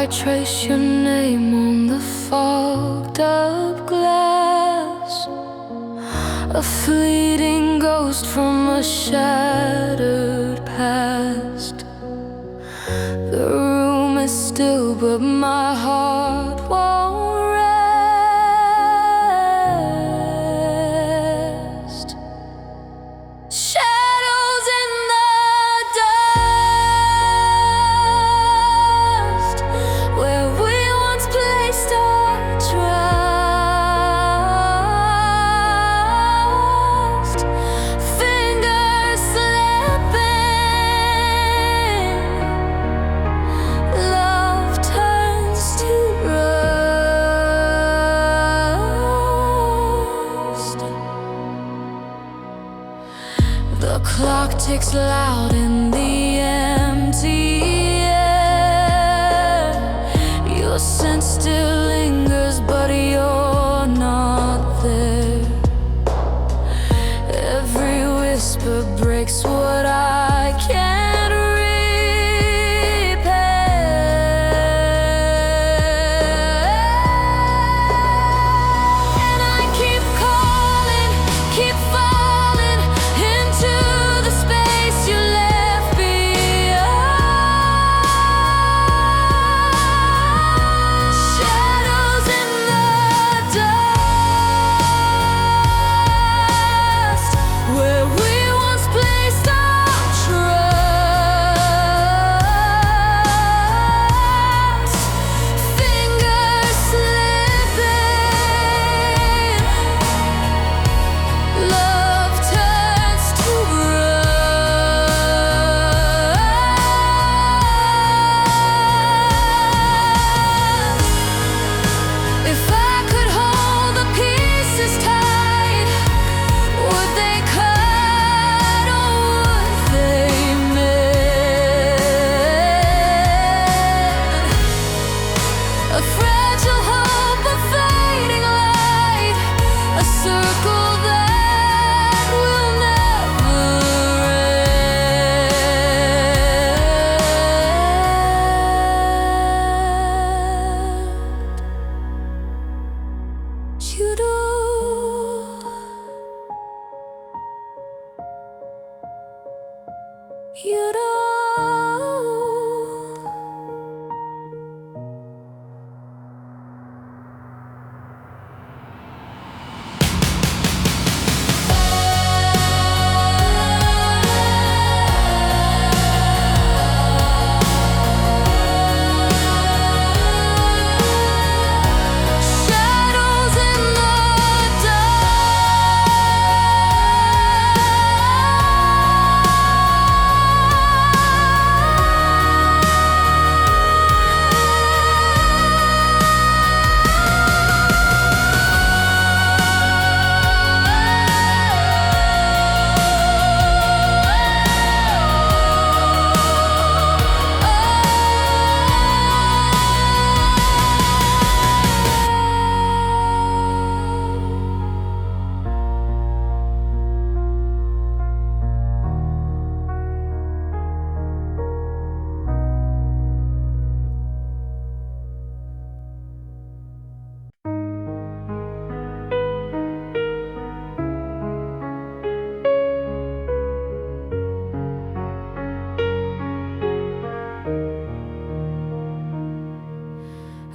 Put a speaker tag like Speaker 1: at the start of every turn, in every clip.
Speaker 1: I trace your name on the fogged up glass, a fleeting ghost from a shattered past. The room is still, but my heart won't rest. Shadows in the dust, where we once placed our trust. Fingers slipping, love turns to rust. The clock ticks loud in the empty air. Your scent still lingers, but you're not there. Every whisper breaks what I can't repair. And I keep calling, keep falling into the space you left behind. Shadows in the dust, where we once placed our trust. Fingers slipping, love turns to rust. If I could hold the pieces tight, would they cut or would they mend? A fragile hope, a fading light, a circle that will never end. You do. You do. Shadows in the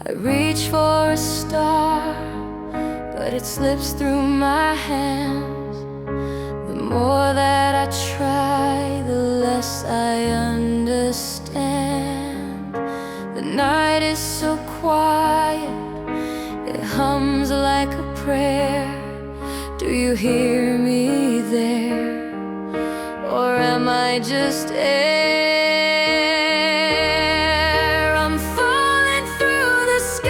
Speaker 1: I reach for a star, but it slips through my hands. The more that I try, the less I understand. The night is so quiet, it hums like a prayer. Do you hear me there? Or am I just air? I'm falling through the sky,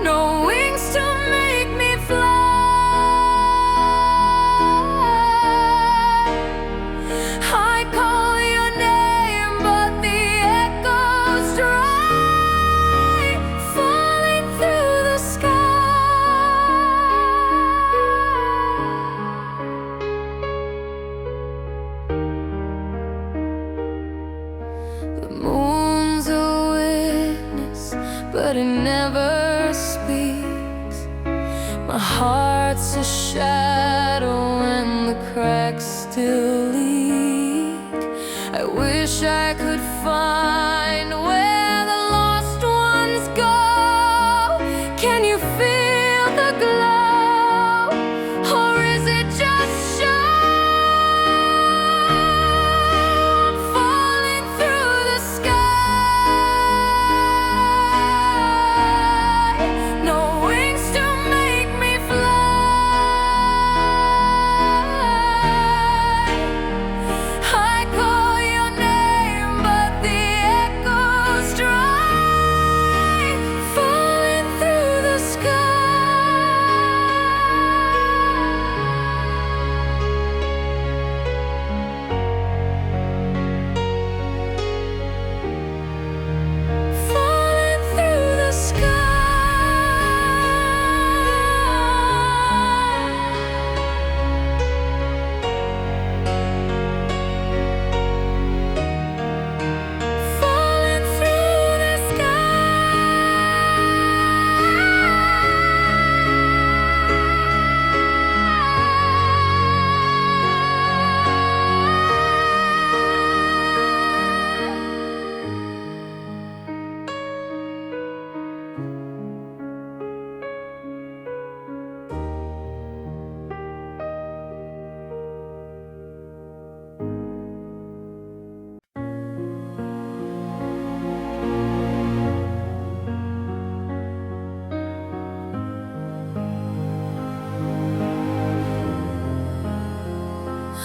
Speaker 1: no wings to make me fly. I call your name, but the echoes dry. Falling through the sky. but it never speaks. My heart's a shadow and the cracks still leak. I wish I could find where the lost ones go. Can you feel the glow, or is it just show? I'm falling through the sky, no wings to make me fly. I call your name, but the echoes dry. Falling through the sky. Falling through the sky. Falling through the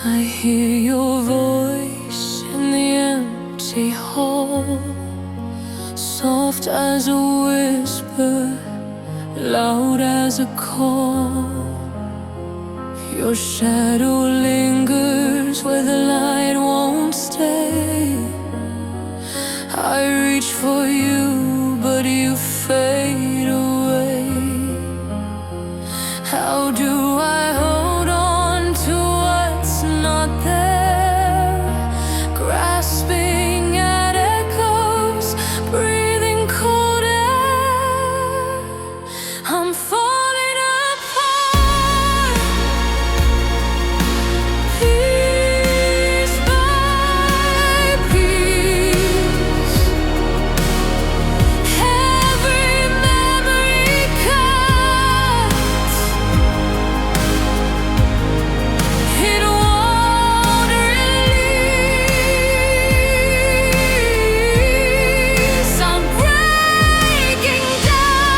Speaker 1: I hear your voice in the empty hall, soft as a whisper, loud as a call. Your shadow lingers where the light won't stay. I reach for you, but you fade away. How do I hold on to what's not there? Grasping at echoes, breathing cold air. I'm falling apart, piece by piece. Every memory cuts. It won't release. I'm breaking down.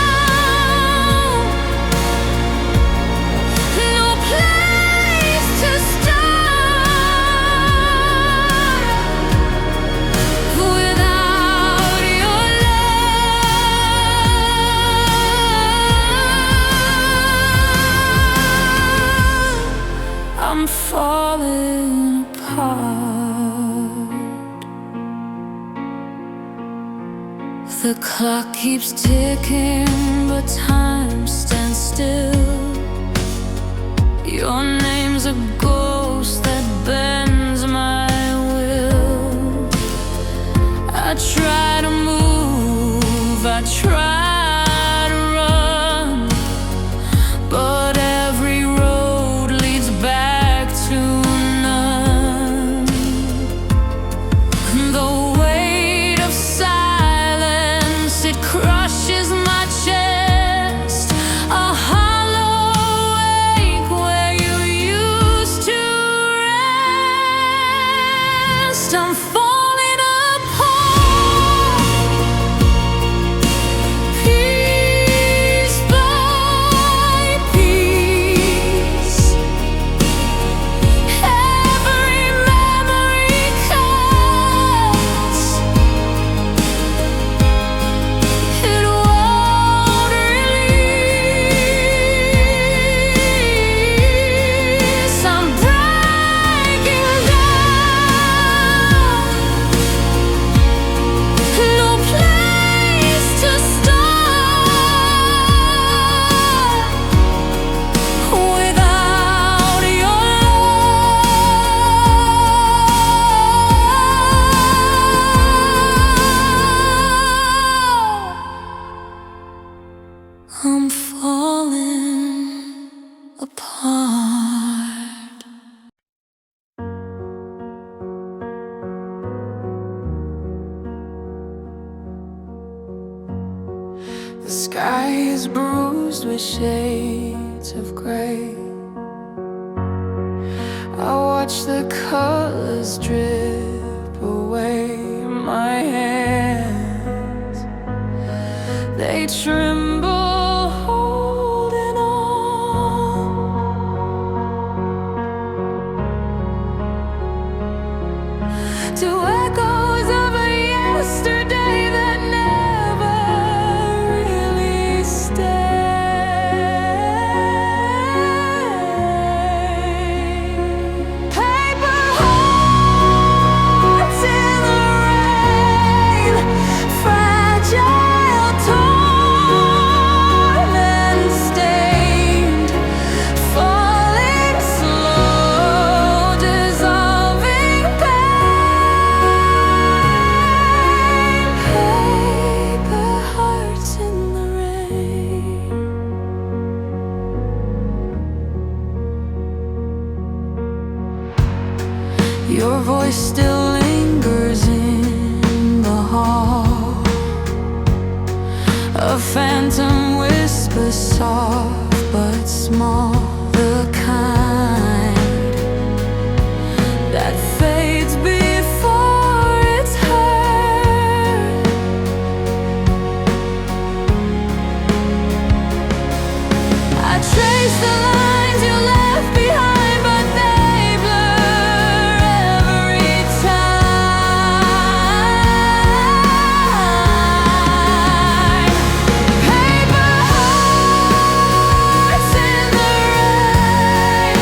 Speaker 1: No place to start without your love. I'm falling apart. The clock keeps ticking, but time stands still. Your name's a ghost that bends my will. I try to move, I try to run, but every road leads back to none. The weight of silence, it crushes my chest. A hollow ache where you used to rest. I'm falling apart, The sky is bruised with shades of gray. I watch the colors drip away. My hands, they tremble, holding on to echoes of a yesterday that never really stayed. Paper hearts in the rain, fragile, torn and stained, falling slow, dissolving pain. Paper hearts in the rain. Your voice still lingers in the hall. A phantom whisper, soft but small, the kind that fades before it's heard. I trace the lines you left behind, but they blur every time. Paper hearts in the rain,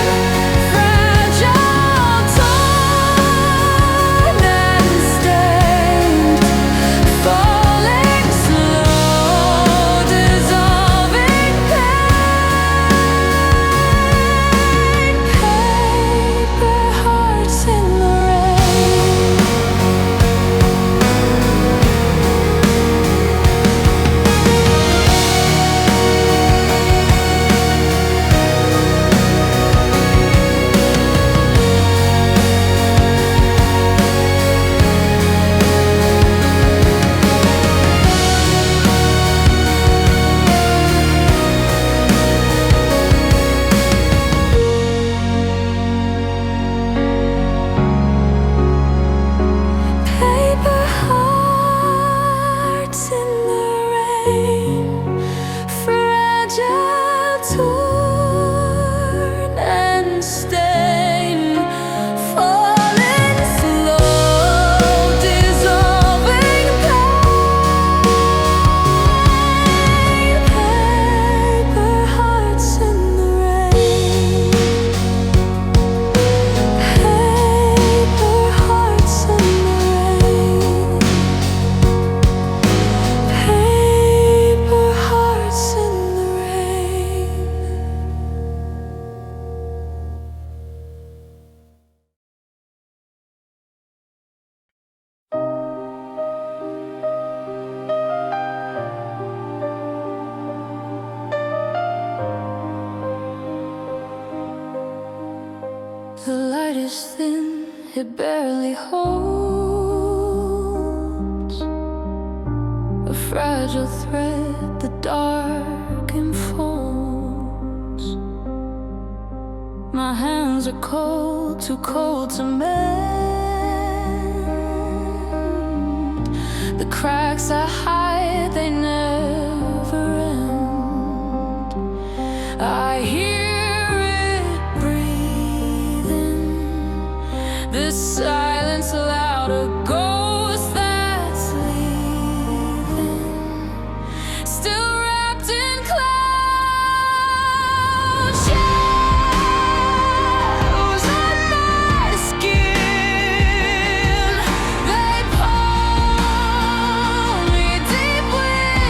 Speaker 1: fragile, torn and stained, falling slow, dissolving pain. Paper hearts in the rain. Paper hearts in the rain, fragile, torn and stained, falling slow, dissolving pain. Paper hearts in the rain. Paper hearts in the rain. Paper hearts in the rain. The light is thin, it barely holds a fragile thread, the dark enfolds. My hands are cold, too cold to mend. The cracks I hide, they never end. I hear it breathing, this silence loud, a ghost that's leaving, still wrapped in cloud shadows on my skin. They pull me deep within.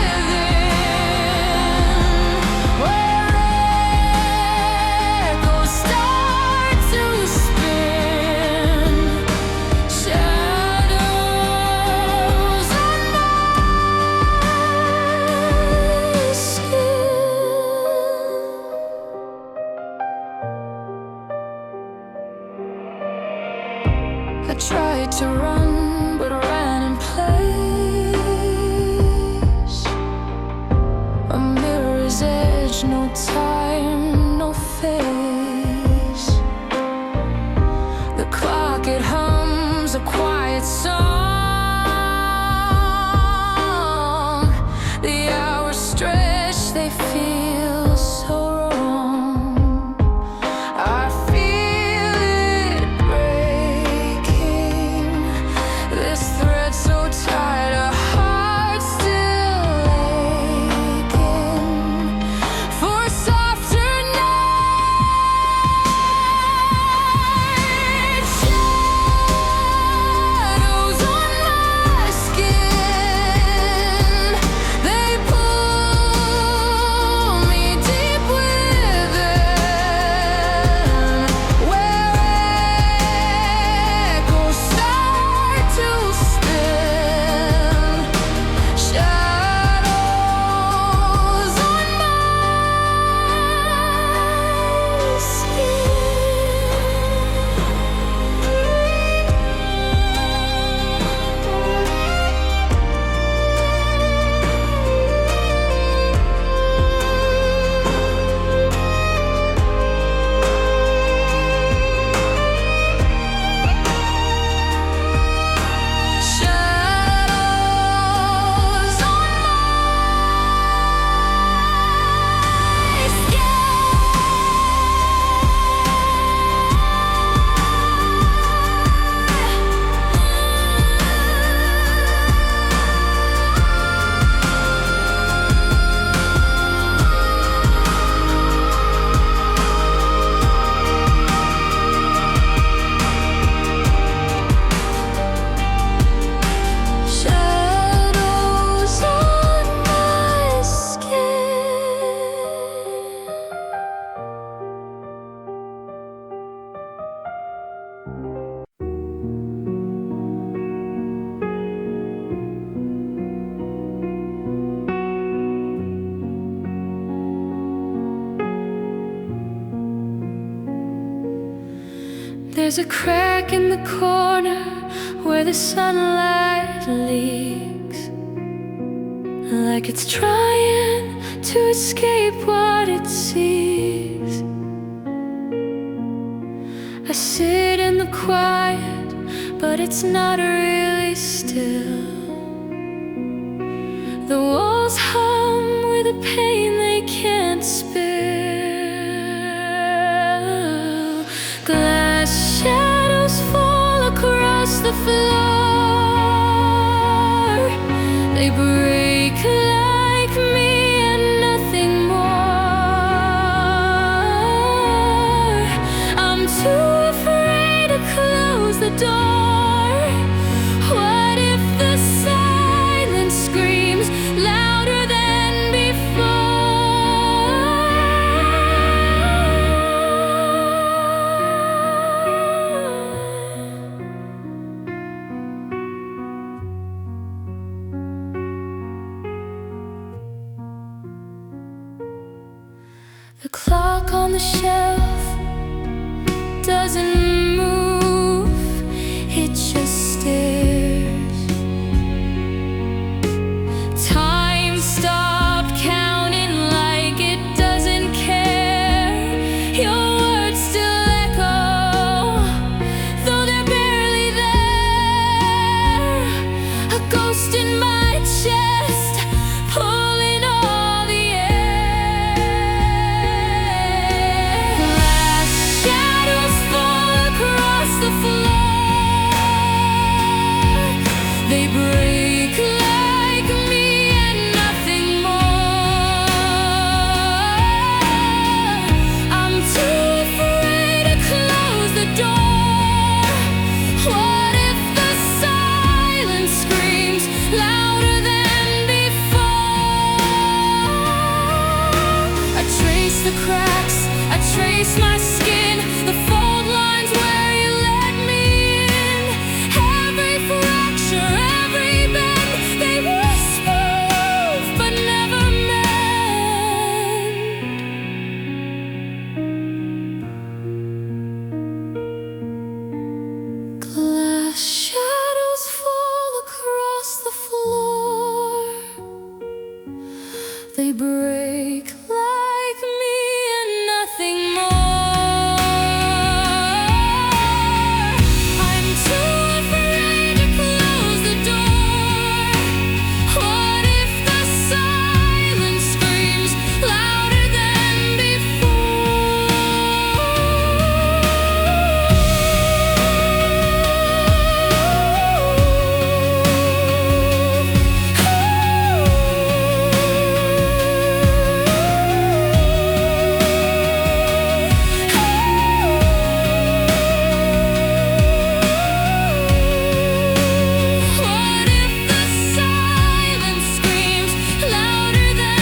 Speaker 1: There's a crack in the corner where the sunlight leaks, like it's trying to escape what it sees. I sit in the quiet, but it's not really still. The walls hum with a pain they can't spill. Glass shadows fall across the floor. They break like me and nothing more. I'm too afraid to close the door. What if the silence screams louder than The clock on the shelf doesn't move, it just stares. Time stopped counting like it doesn't care. Your words still echo, though they're barely there. A ghost in my chest, pulling all the air. Glass shadows fall across the floor. They break like me and nothing more. I'm too afraid to close the door. What if the silence screams louder than before? I trace the cracks, I trace my skin, the fault lines where you let me in. Every fracture, every bend, they whisper move but never mend. Glass shadows fall across the floor. They break like me and nothing more. I'm too afraid to close the door. What if the silence screams louder than What if the silence screams louder than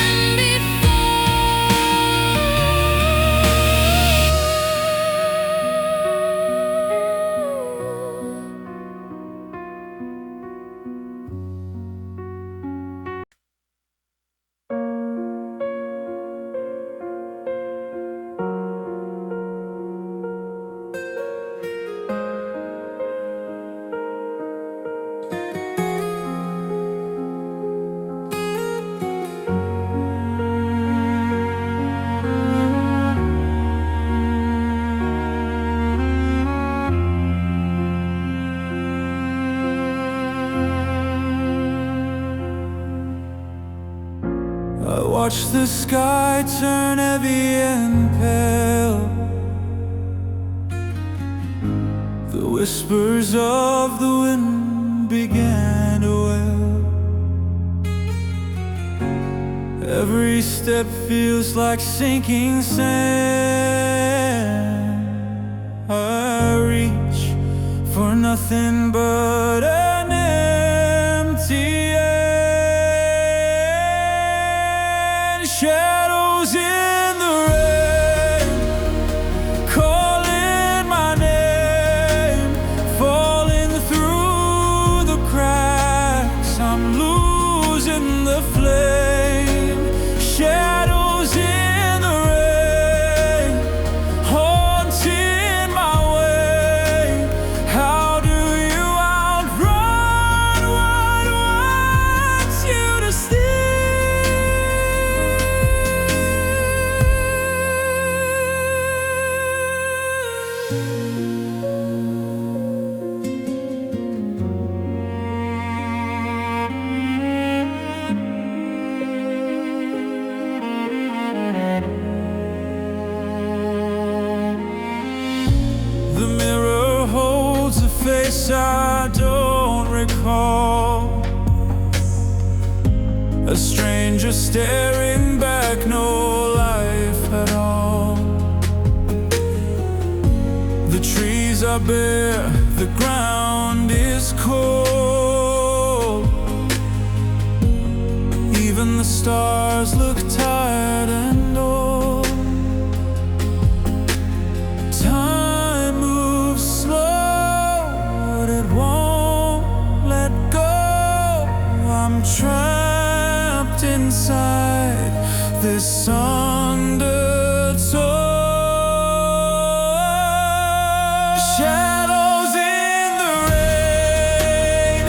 Speaker 2: I watch the sky turn heavy and pale. The whispers of the wind began to wail. Every step feels like sinking sand. I reach for nothing but an empty end. Shadows in the rain, calling my name, falling through the cracks. I'm losing the flame. Shadows in the rain, haunting my way. a stranger staring back, no life at all. The trees are bare, the ground is cold. Even the stars look tired and old. Time moves slow, but it won't let go. I'm trapped inside this undertow. Shadows in the rain,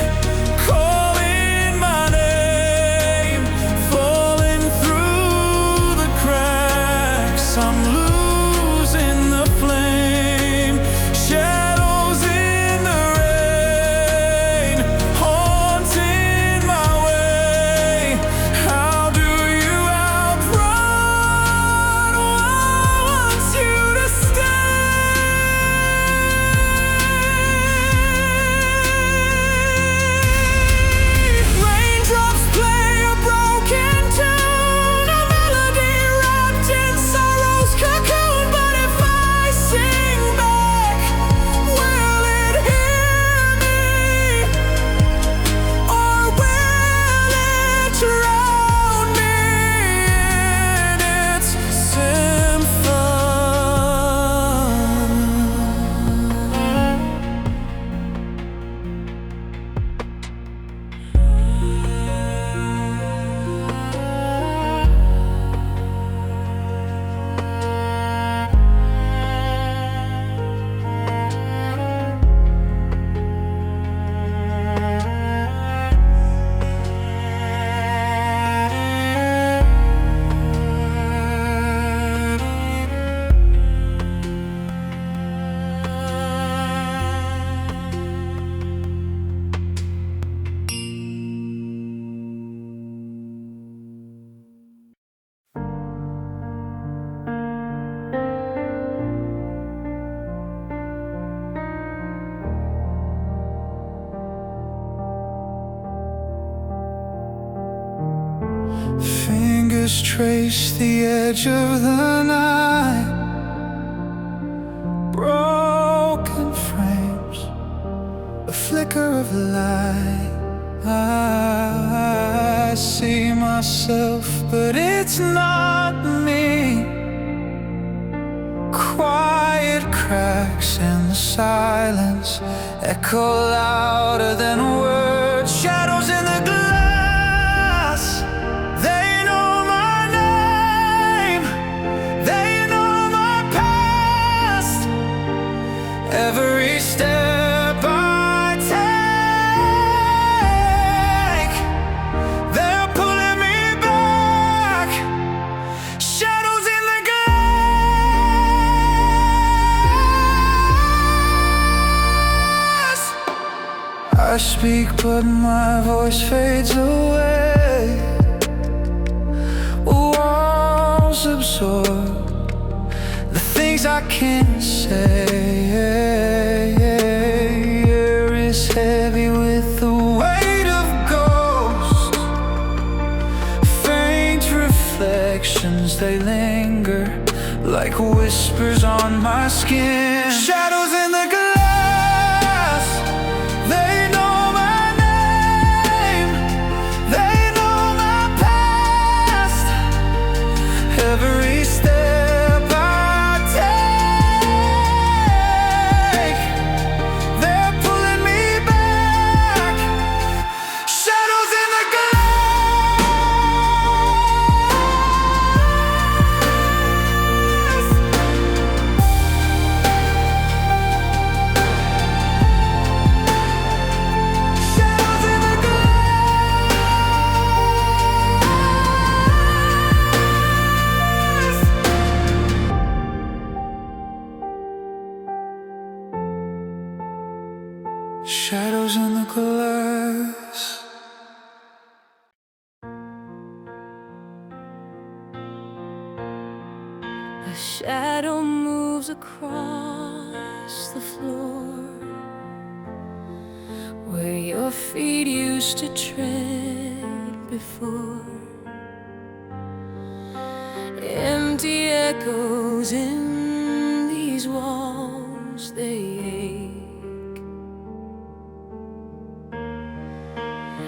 Speaker 2: calling my name, falling through the cracks. I'm losing the flame. Shadows in the rain, haunting my way. How do you outrun what wants you to stay? Raindrops play a broken tune, a melody wrapped in sorrow's cocoon. But if I sing back, will it hear me? Or will it drown me in its symphony? Fingers trace the edge of the night, broken frames, a flicker of light. I see myself, but it's not me. Quiet cracks in the silence echo louder than words. Shadows in the glass, they know my name, they know my past. Every step I take, they're pulling me back. Shadows in the glass. I speak, but my voice fades away. Walls absorb the things I can't say. Air is heavy with the weight of ghosts. Faint reflections, they linger like whispers on my skin. Shadows in the glass, they know my name, they know my past. Every step I take, they're pulling me back. Shadows in the glass. Shadows in the glass. Shadows in the glass.
Speaker 1: A shadow moves across the floor where your feet used to tread before. Empty echoes in these walls, they ache.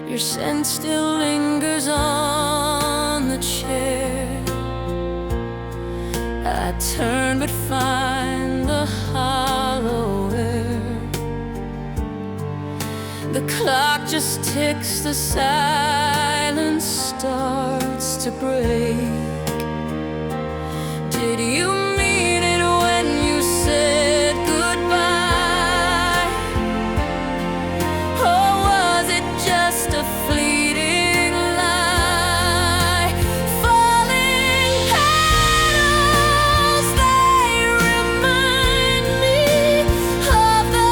Speaker 1: Your scent still lingers on the chair. I turn but find the hollow air. The clock just ticks, the silence starts to break. Did you mean it when you said goodbye? Or was it just a fleeting lie? Falling petals, they remind me of the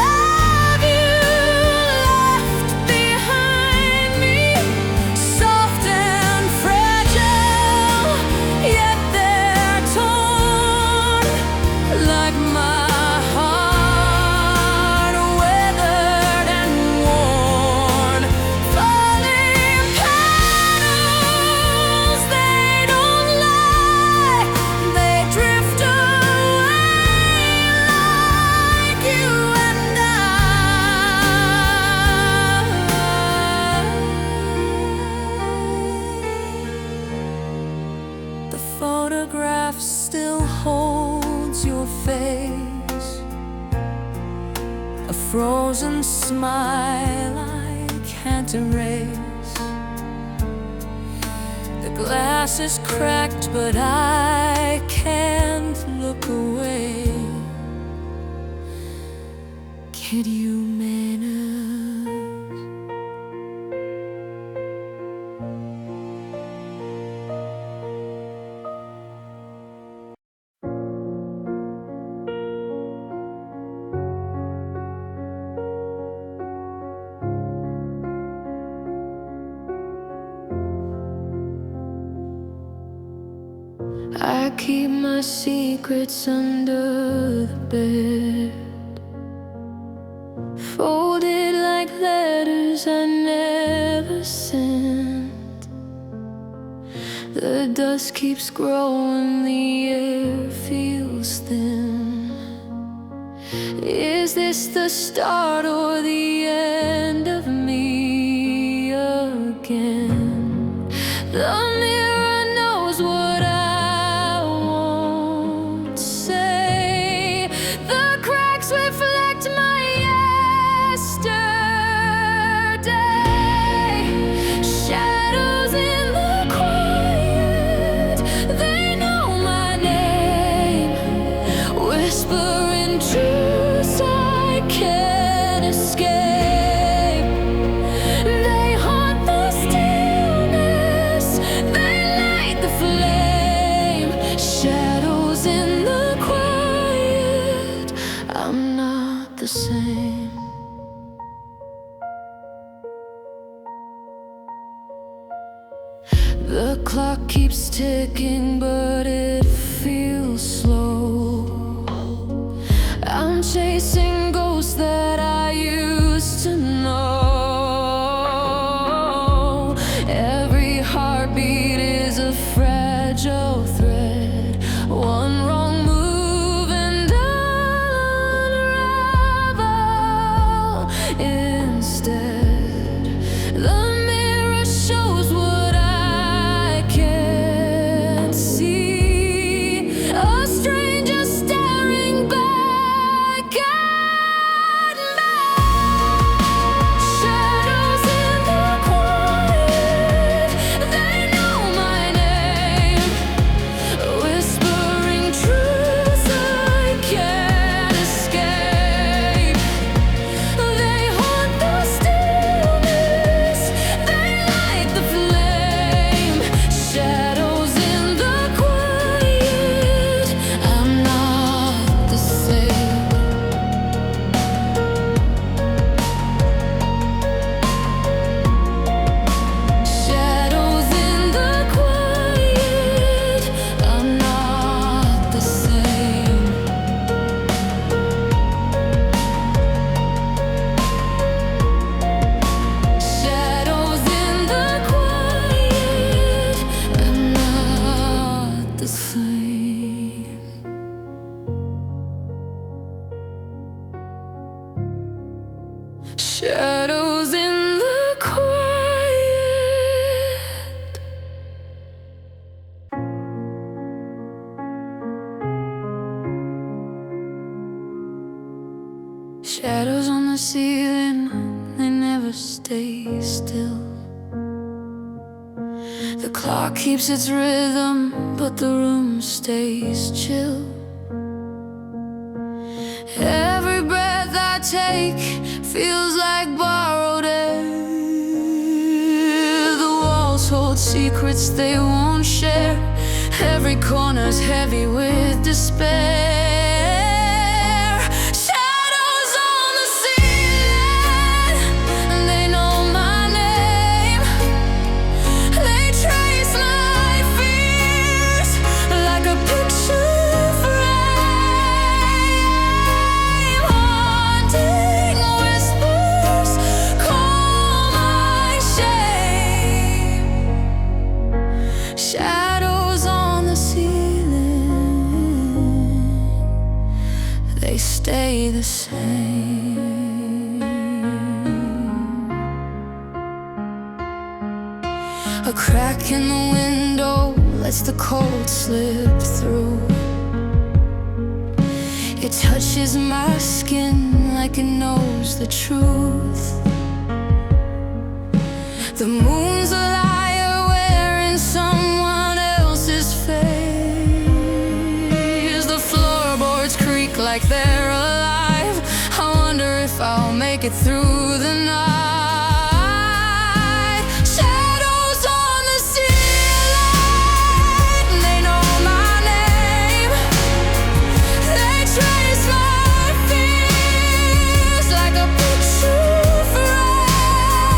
Speaker 1: love you left behind me. Soft and fragile, yet they're torn, like my heart, weathered and worn. Falling petals, they don't lie, they drift away like you and I. The photograph still holds your face, a frozen smile I can't erase. The glass is cracked, but I can't look away. Kid, you manners. I keep my secrets under the bed, folded like letters I never sent. The dust keeps growing, the air feels thin. Is this the start or the end of me again? The mirror knows what I won't say. The cracks reflect my yesterday. Shadows in the quiet, they know my name. Whispering truths I can't escape. They haunt the stillness, they light the flame. Shadows in the quiet, I'm not the same. The clock keeps ticking, but it feels slow. I'm chasing ghosts that I used to know. Every heartbeat is a fragile thread. One wrong move and I'll unravel instead. The mirror shows what I can't see. A stranger staring back at clock keeps its rhythm, but the room stays chill. Every breath I take feels like borrowed air. The walls hold secrets they won't share. Every corner's heavy with despair. Shadows on the ceiling, and they know my name. They trace my fears like a picture frame. Haunting whispers call my shame. Shadows on the ceiling, they stay the same. A crack in the window lets the cold slip through. It touches my skin like it knows the truth. The moon's a liar wearing someone else's face. The floorboards creak like they're alive. I wonder if I'll make it through the night. Shadows on the ceiling, they know my name. They trace my fears like a picture frame.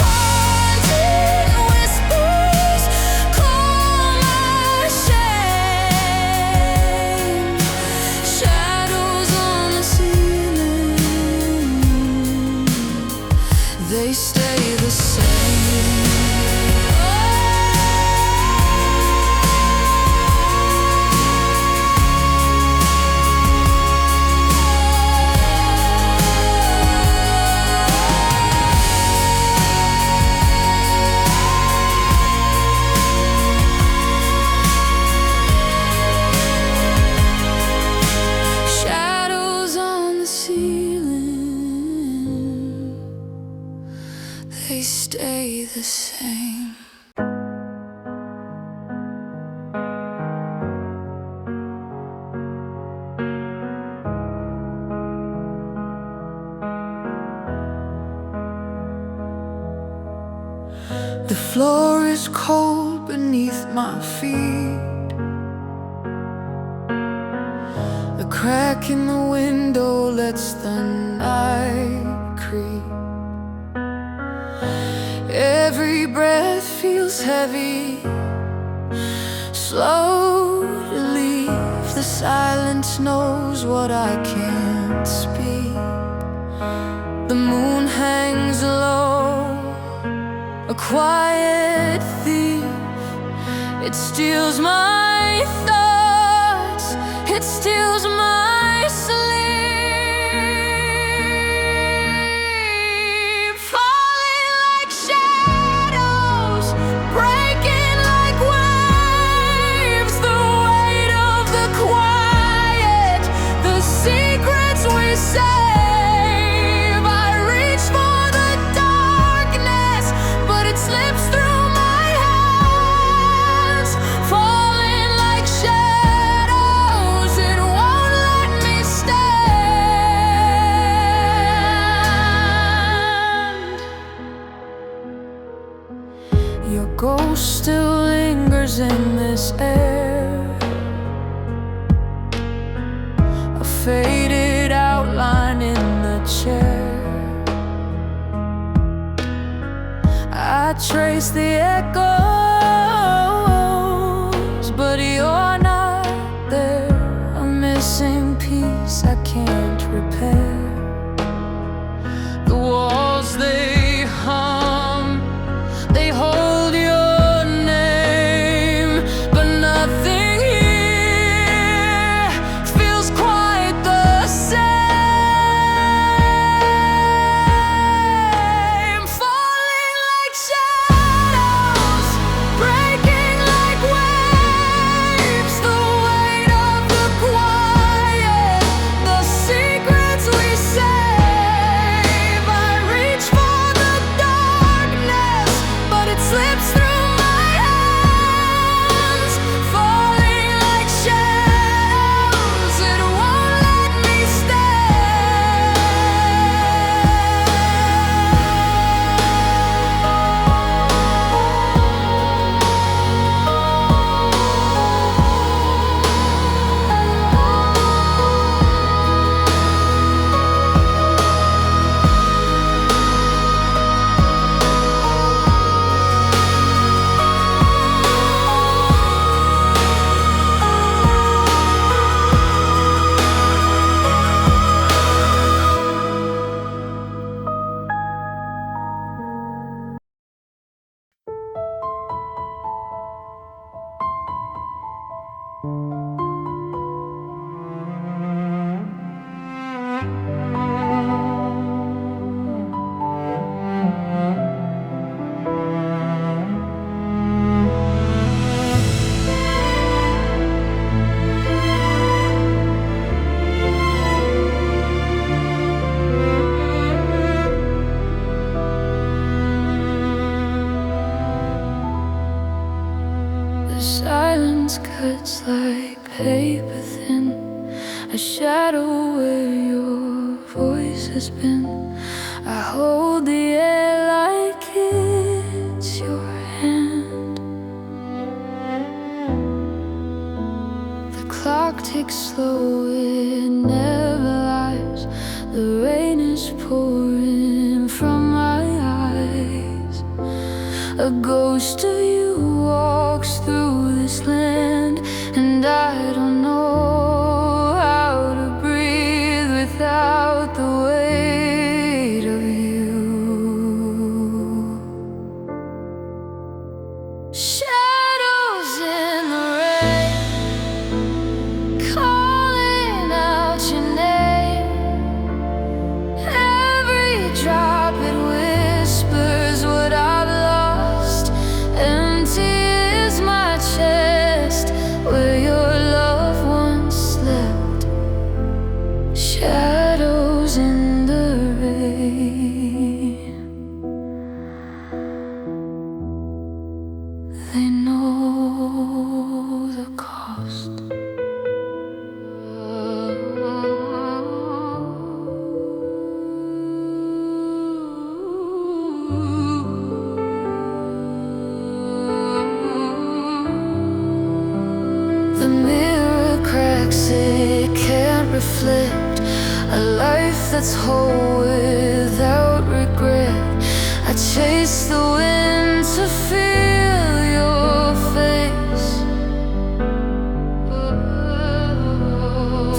Speaker 1: Haunting whispers call my shame. Shadows on the ceiling, they stay the same. Shadows on the ceiling, they stay the same. The floor is cold beneath my feet. A crack in the window lets the night creep. Every breath feels heavy, slow to leave. The silence knows what I can't speak. The moon hangs low, a quiet thief. It steals my thoughts, it steals my sleep. Falling like shadows, breaking like waves. The weight of the quiet, the secrets we save. I reach for the darkness, but it slips through my hands. Falling like shadows, it won't let me stand. Your ghost still lingers in this air, a faded outline in the chair. I trace the echoes, but you're not there. A missing piece I can't repair. The walls they hum, they hold your name, but nothing here feels quite the same. Falling like shadows, cuts like paper thin, a shadow where your voice has been. I hold the air like it's your hand. The clock ticks slow, it never lies. The rain is pouring from my eyes. A ghost of you walks through this land, and I don't know how to breathe without the weight of you. Shadows in the rain, calling out your name. Every drop it whispers what I've lost. Empty is my chest where your love once slept. Shadows in the rain, they know the cost. The mirror cracks, it can't reflect a life that's whole without regret. I chase the wind to feel your face.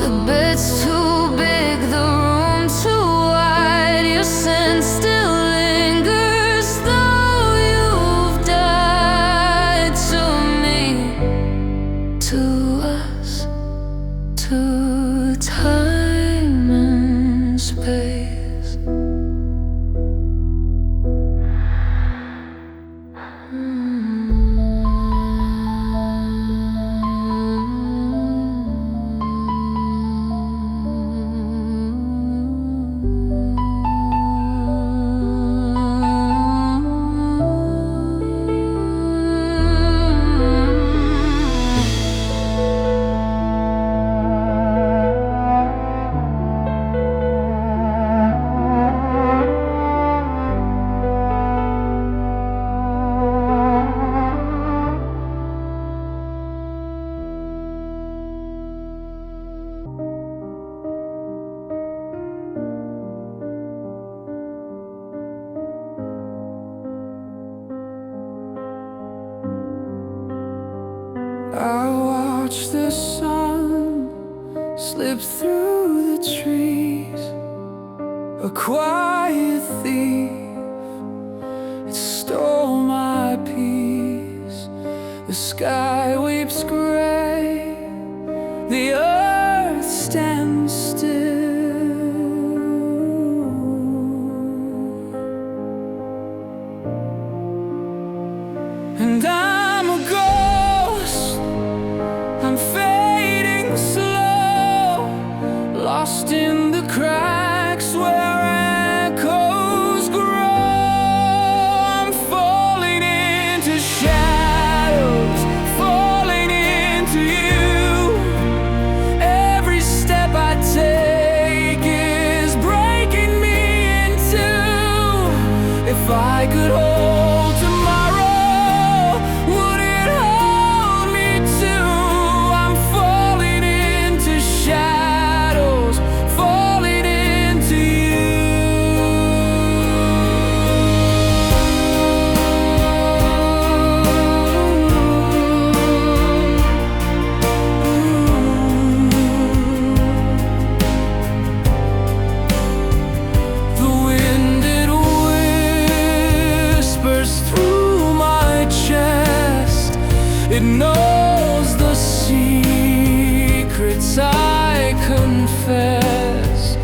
Speaker 1: The bed's too big, the room too wide. Your scent still lingers, though you've died to me, to us, to time and space.
Speaker 2: I watch the sun slip through the trees, a quiet thief. It stole my peace. The sky weeps gray, the earth stands still, and I'm a ghost. I'm fading slow, lost in the cracks where echoes grow. I'm falling into shadows, falling into you. Every step I take is breaking me in two. If I could hold tomorrow, would it hold me too? I'm falling into shadows, falling into the wind, it whispers through my chest. It knows the secrets I confess.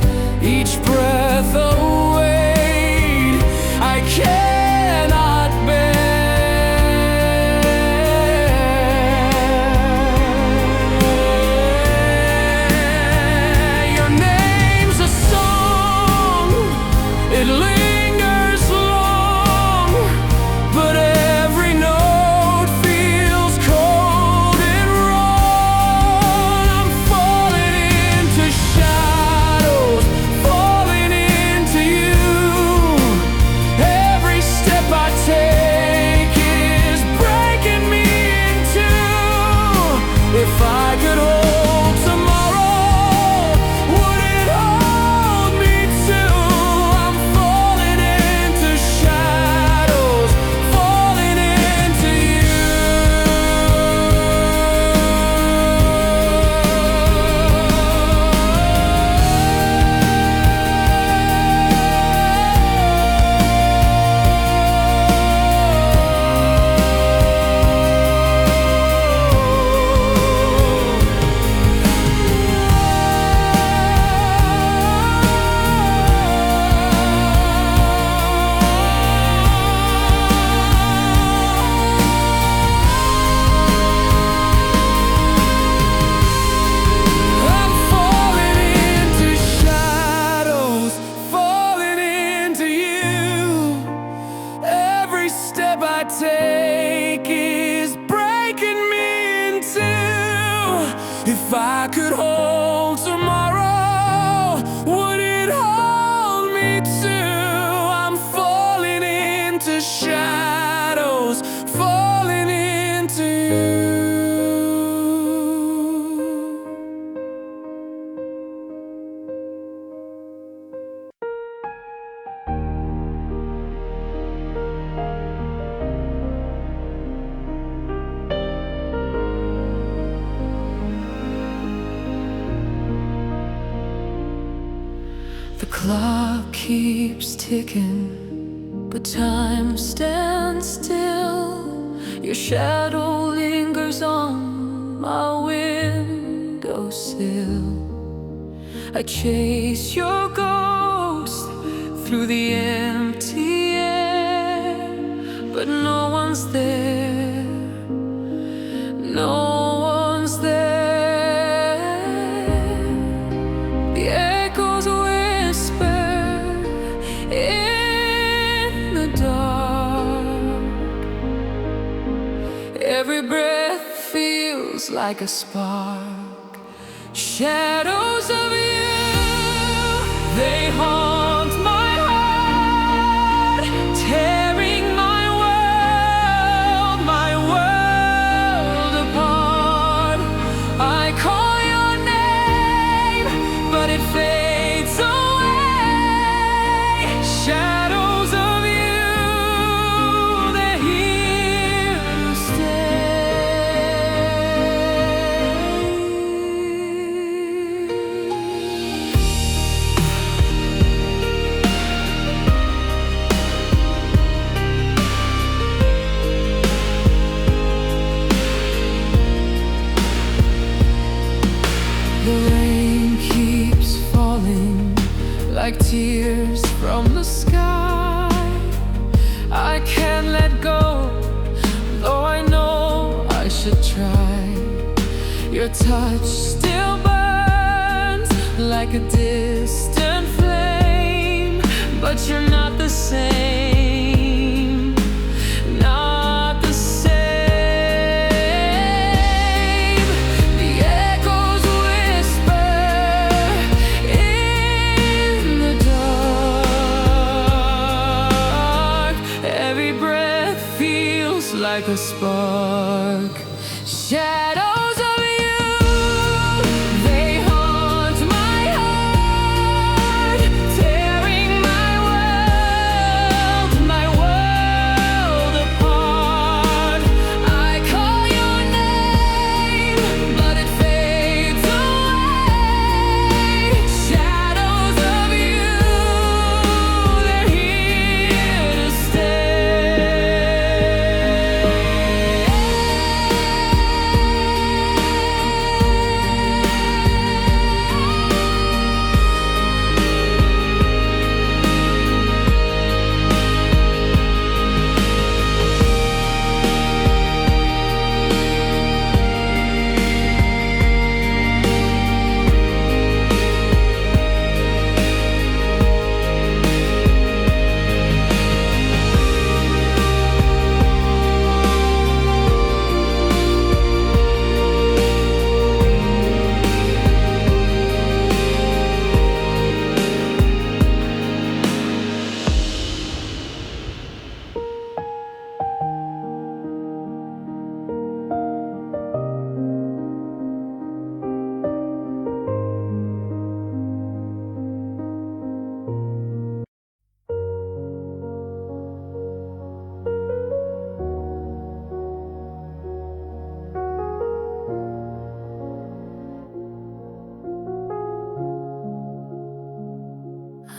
Speaker 2: Each breath a weight I cannot bear. Your name's a song, it lingers long, but every note feels cold and wrong. step I take is breaking me in two. If I could hold tomorrow, would it hold me too? I'm falling into shadows, falling into you.
Speaker 1: The clock keeps ticking, but time stands still. Your shadow lingers on my windowsill. I chase your ghost through the empty air, but no one's there, no one's there. The echoes whisper in the dark. Every breath feels like a spark. Shadows of you, they haunt my heart, tearing my world apart. I call your name, but it fades away. Shadows of you, they're here to The rain keeps falling like tears from the sky. I can't let go, though I know I should try. Your touch still burns like a distant flame, but you're not the same, not the same. The echoes whisper in the dark. Every breath feels like a spark. Shadows of you, they haunt my heart, tearing my world apart. I call your name, but it fades away. Shadows of you, they're here to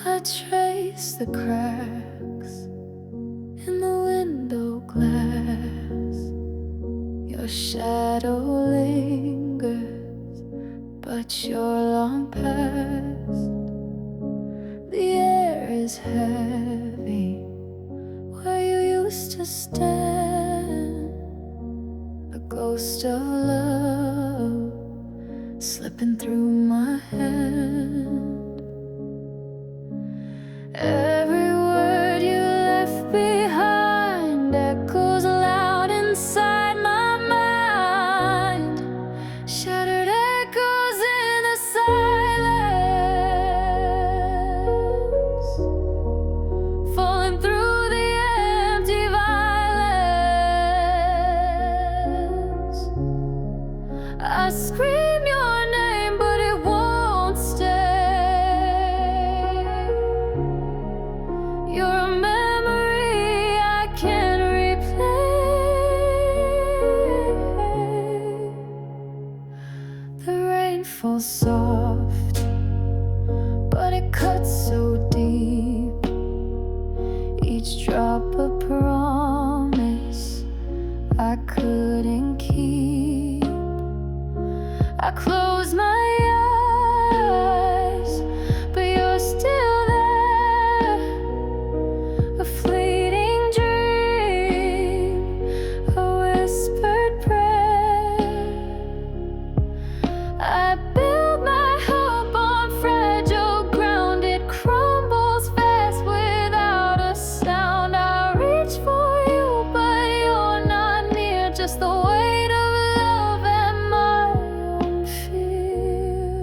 Speaker 1: I trace the cracks in the window glass. Your shadow lingers, but you're long past. The air is heavy where you used to stand. A ghost of love slipping through my hand. Every word you left behind echoes just the weight of love and my own fear.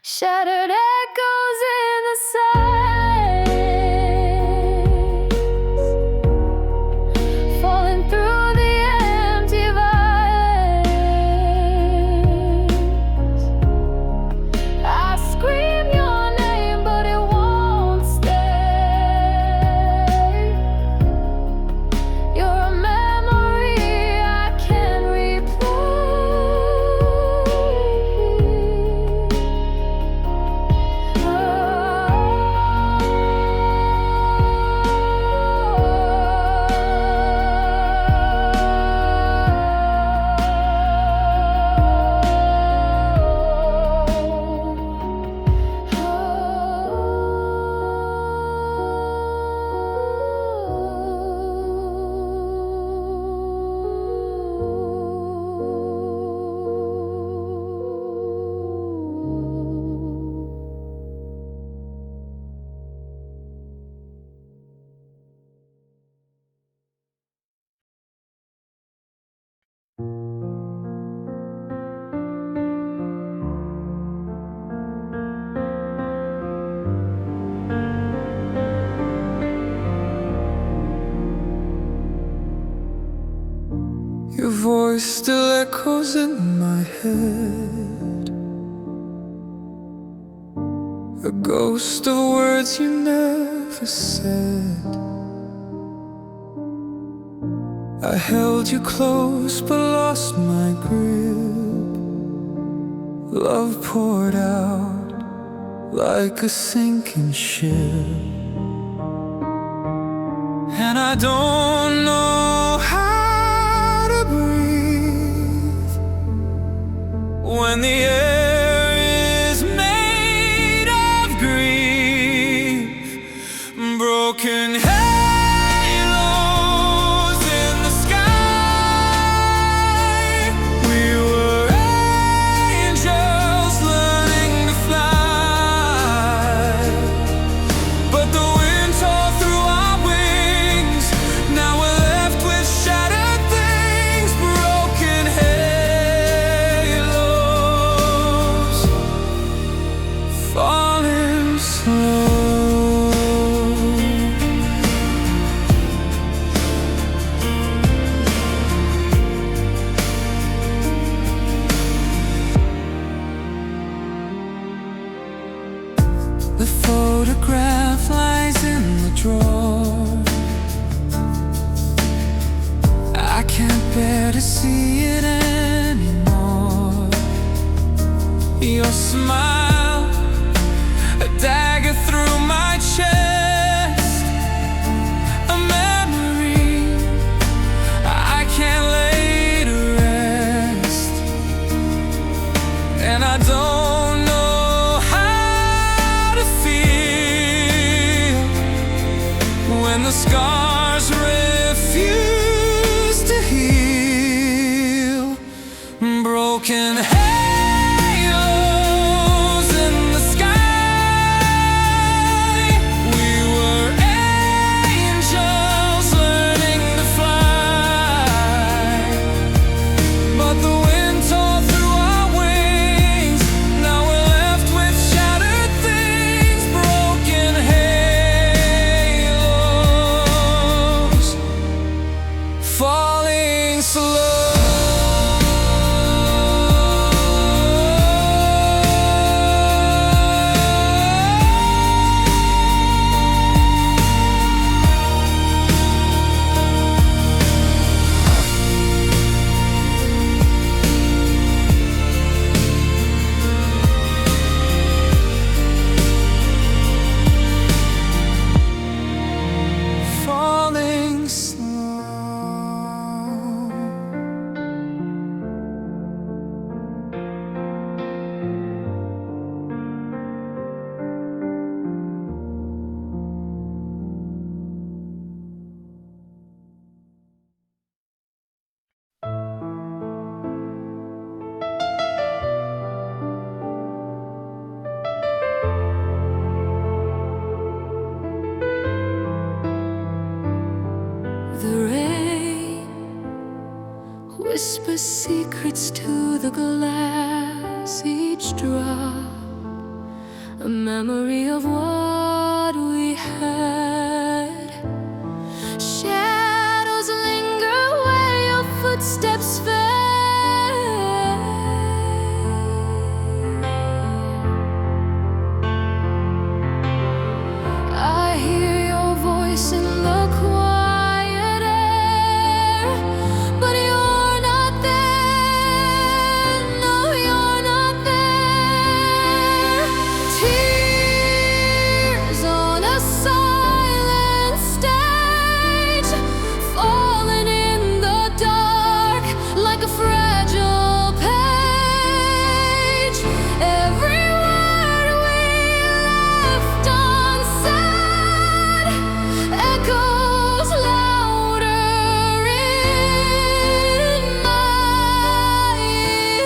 Speaker 1: Shattered echoes in the silence, falling through the empty violence. I scream your name, but it won't stay. You're a memory I can't
Speaker 2: Your voice still echoes in my head, a ghost of words you never said. I held you close but lost my grip. Love poured out like a sinking ship, and I don't know how when the air is made of grief. Broken halos in the sky. We were angels learning to fly, but the wind tore through our wings. Now we're left with shattered things. Broken falling slow. The photograph lies in the drawer. I can't bear to see it anymore. Your smile, a dagger through my chest, a memory I can't lay to rest. And I don't know how to feel when the scars refuse to heal. Broken halos
Speaker 1: whisper secrets to the glass, each drop a memory of what we had. Shadows linger where your footsteps fade. I hear your voice in the quiet air, but you're not there. No, you're not there. Tears on a silent stage, falling in the dark like a fragile page. Every word we left unsaid echoes louder in my head.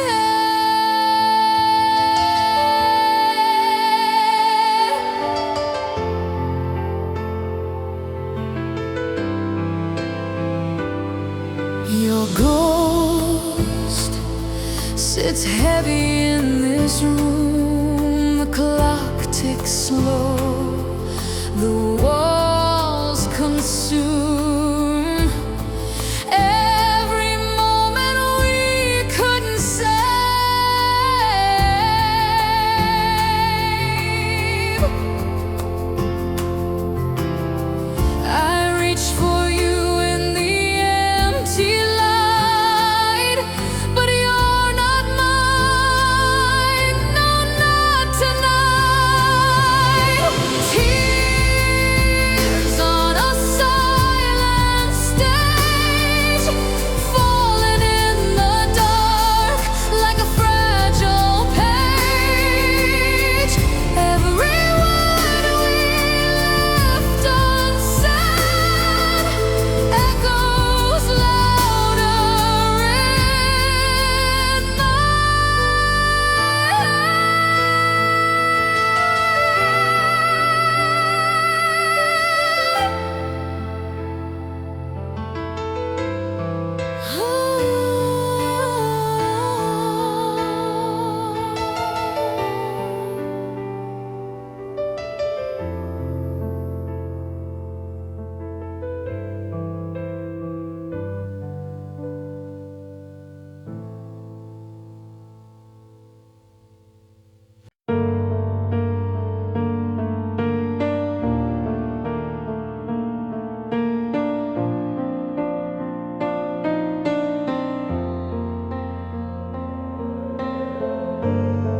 Speaker 1: Your ghost sits heavy in this room. The clock ticks slow, the walls consume every moment we couldn't save. I reach for you in the empty light, but you're not mine. No, not tonight. Tears on a silent stage, falling in the dark like a fragile page. Every word we left unsaid echoes louder in my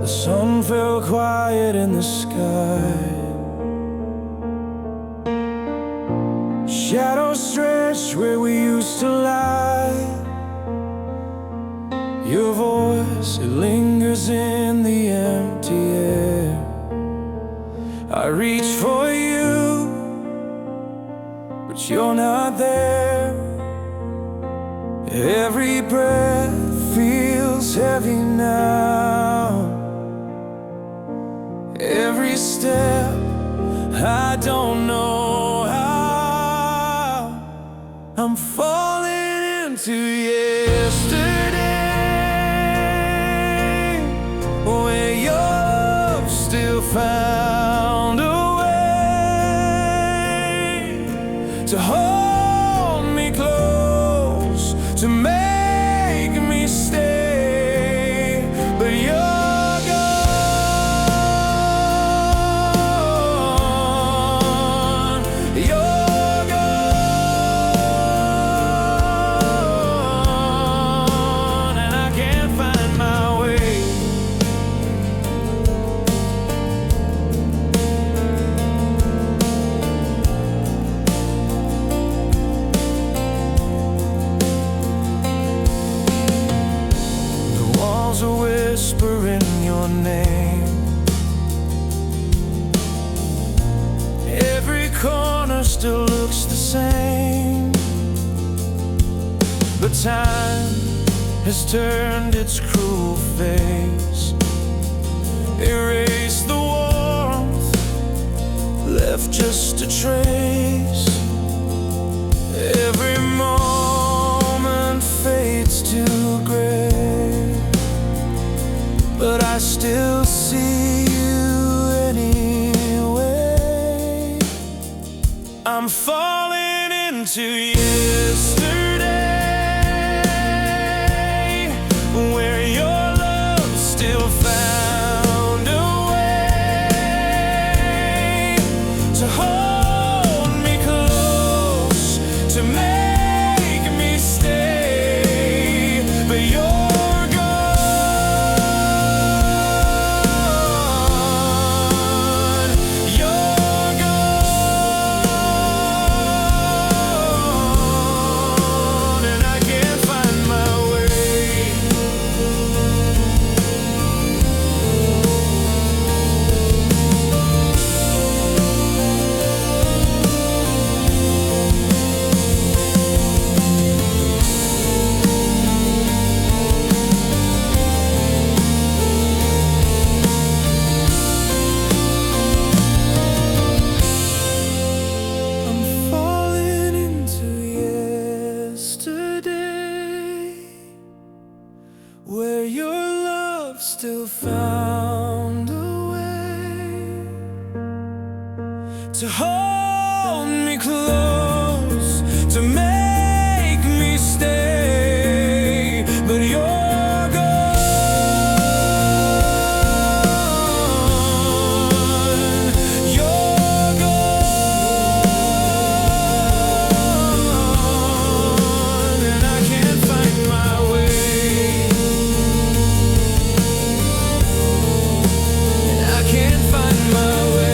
Speaker 2: The sun fell quiet in the sky. Shadows stretched where we used to lie. Your voice, it lingers in the empty air. I reach for you, but you're not there. Every breath feels heavy now. Every step, I don't know how. I'm falling into yesterday, where your love still found a way to hold me close, to make me stay. But you're gone, you're gone, and I can't find my way. The walls are whispering your name. Every corner still looks the same, but time has turned its cruel face, erased the warmth, left just a trace. Every moment fades to I'm falling into yesterday, where your love still found a way to hold me close, to make me stay. But you're gone, you're gone, and I can't find my way. I'm falling into yesterday, where your love still found a way to hold me close, to make me stay. But you're gone, you're gone, and I can't find my way. I can't find my way.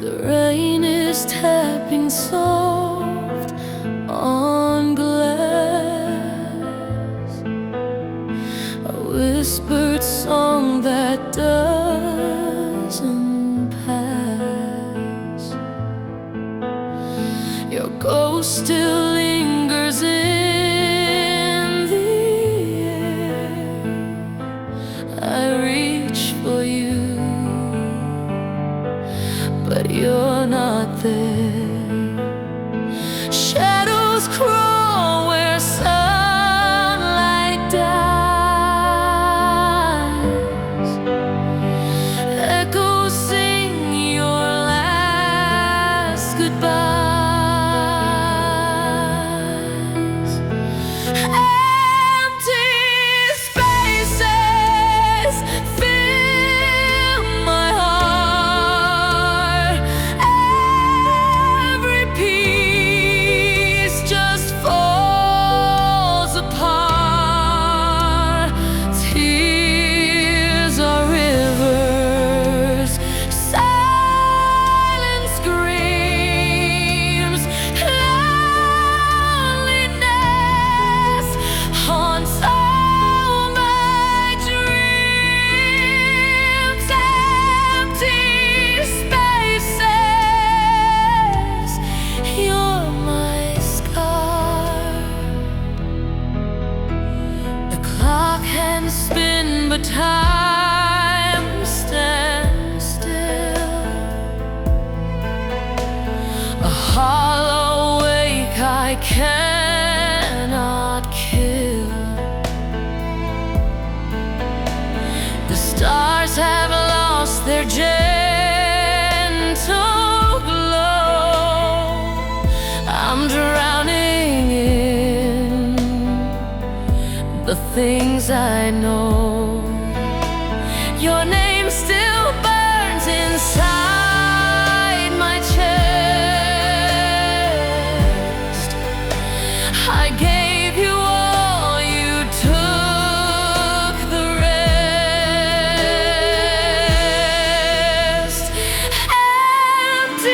Speaker 1: The rain is tapping soft on glass, a whispered song that doesn't pass. Your ghost still lingers in the air. I reach for you, but you're not there. Shadows crawl where sunlight dies. Echoes sing your last goodbyes. Empty spaces fill my heart. Every piece just falls apart. Tears are rivers, silence screams, loneliness haunts all my dreams. Empty spaces, you're my scar. The clock can spin, but time stands still. A hollow wake I cannot kill. The stars have lost their gentle glow. I'm drowning in the things I know. Your name still burns inside my chest. I gave you all, you took the rest. Empty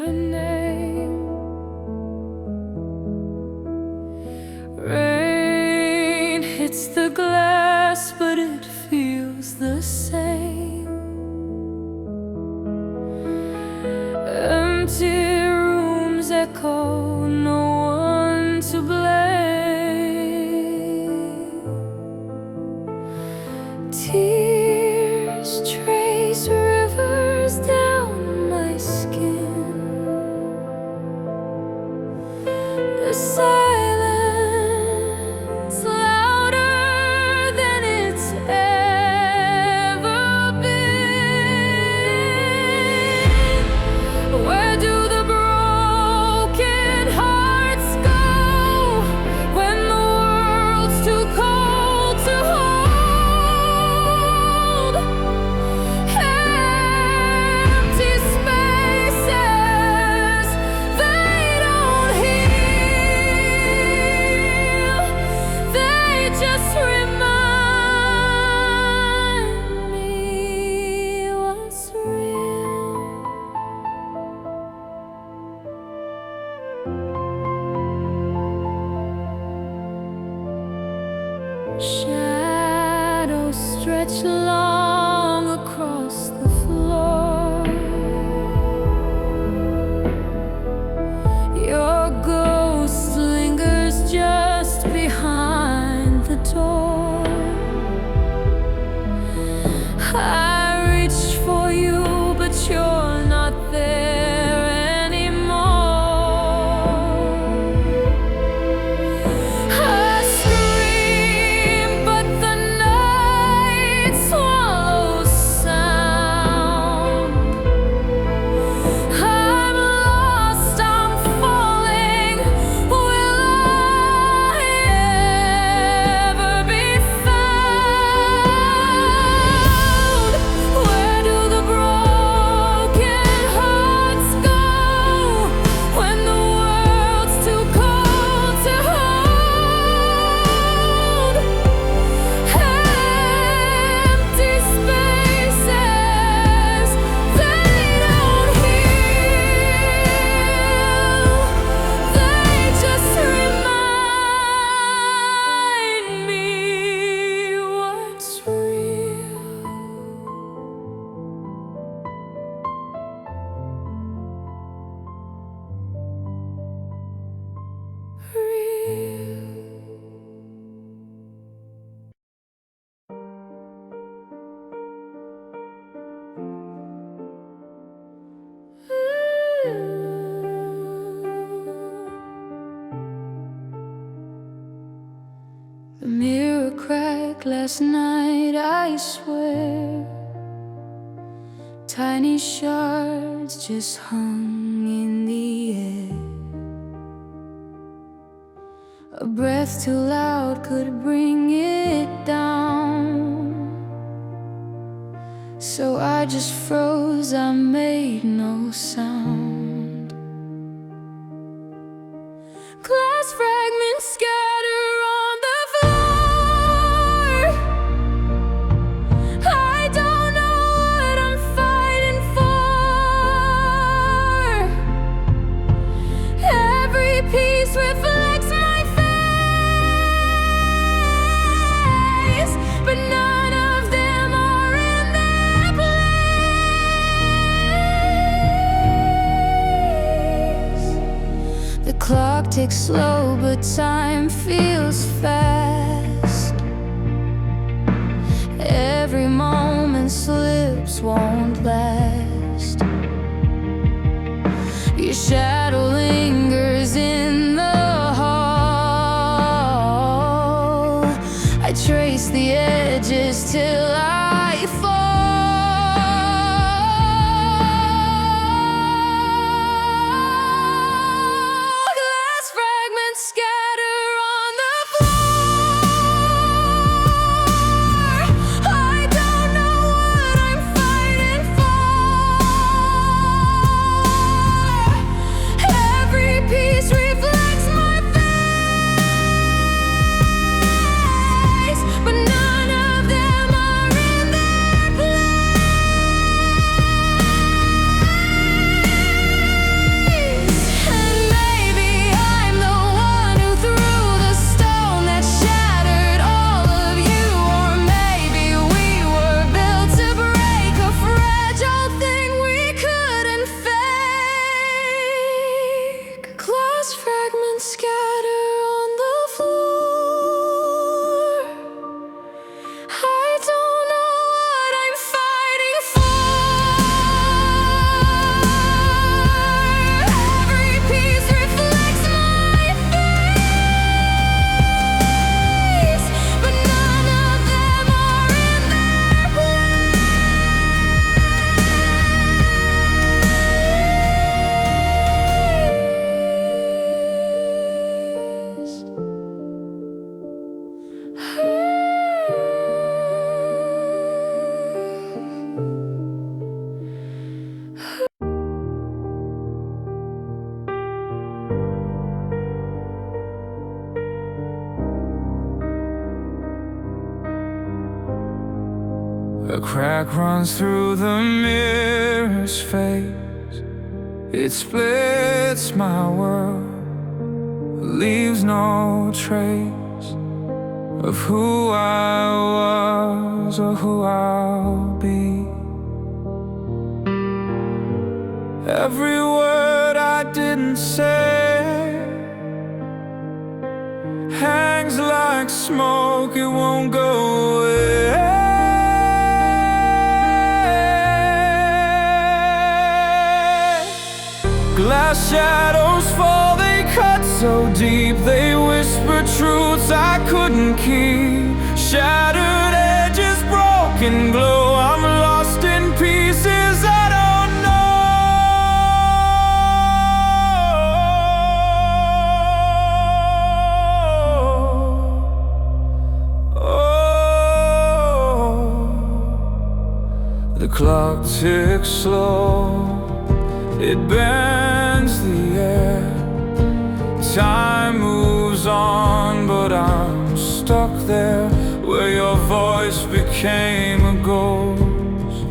Speaker 1: my name. Rain hits the glass, but it feels the same. Empty rooms echo, no one to blame. Tears trace rivers down my skin. The silence louder than it's ever been. Where do the broken hearts go when the world's too cold to hold? Empty spaces, they don't heal. They just remind me what's real. Shadows stretch long across the floor. Your ghost lingers just behind the door. I reached for you, but you're not there anymore. I scream, but the night swallows sound. I'm lost, I'm falling. Will I ever be found? Where do the broken hearts go when the world's too cold to hold? Empty spaces, they don't heal. They just remind me what's real. The mirror cracked last night, I swear. Tiny shards just hung in the air. A breath too loud could bring it down. So I just froze, I made no sound. Glass fragments scatter on the floor. I don't know what I'm fighting for. Every piece reflects my face, but none of them are in their place. The clock ticks slow, but time feels fast. Every moment slips, won't last. Your shadow lingers in the hall. I trace the edges till I fall. Glass fragments scatter on the floor. I don't know what I'm fighting for. Every piece reflects my face, but none of them are in
Speaker 2: crack runs through the mirror's face. It splits my world, leaves no trace of who I was or who I'll be. Every word I didn't say hangs like smoke, it won't go away. Glass shadows fall, they cut so deep, they whisper truths I couldn't keep. Shattered edges, broken glow, I'm lost in pieces I don't know. The clock ticks slow, it bends the air. Time moves on, but I'm stuck there where your voice became a ghost.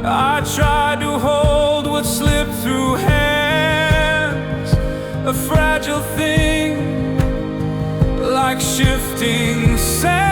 Speaker 2: I tried to hold what slipped through hands, a fragile thing like shifting sand.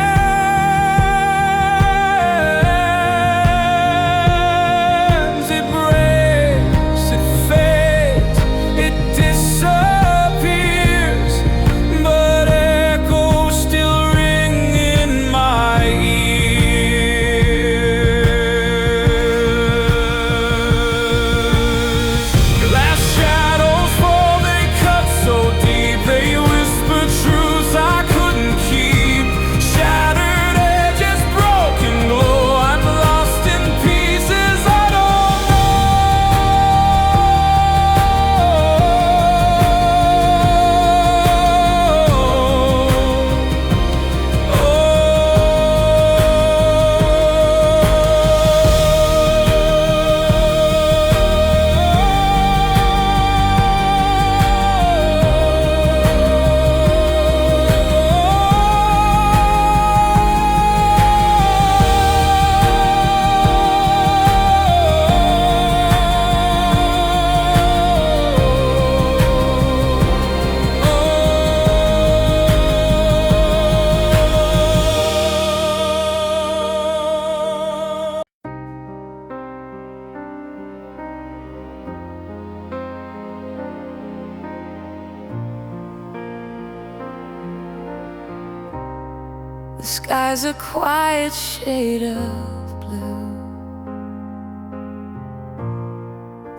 Speaker 2: The sky's a quiet shade of blue,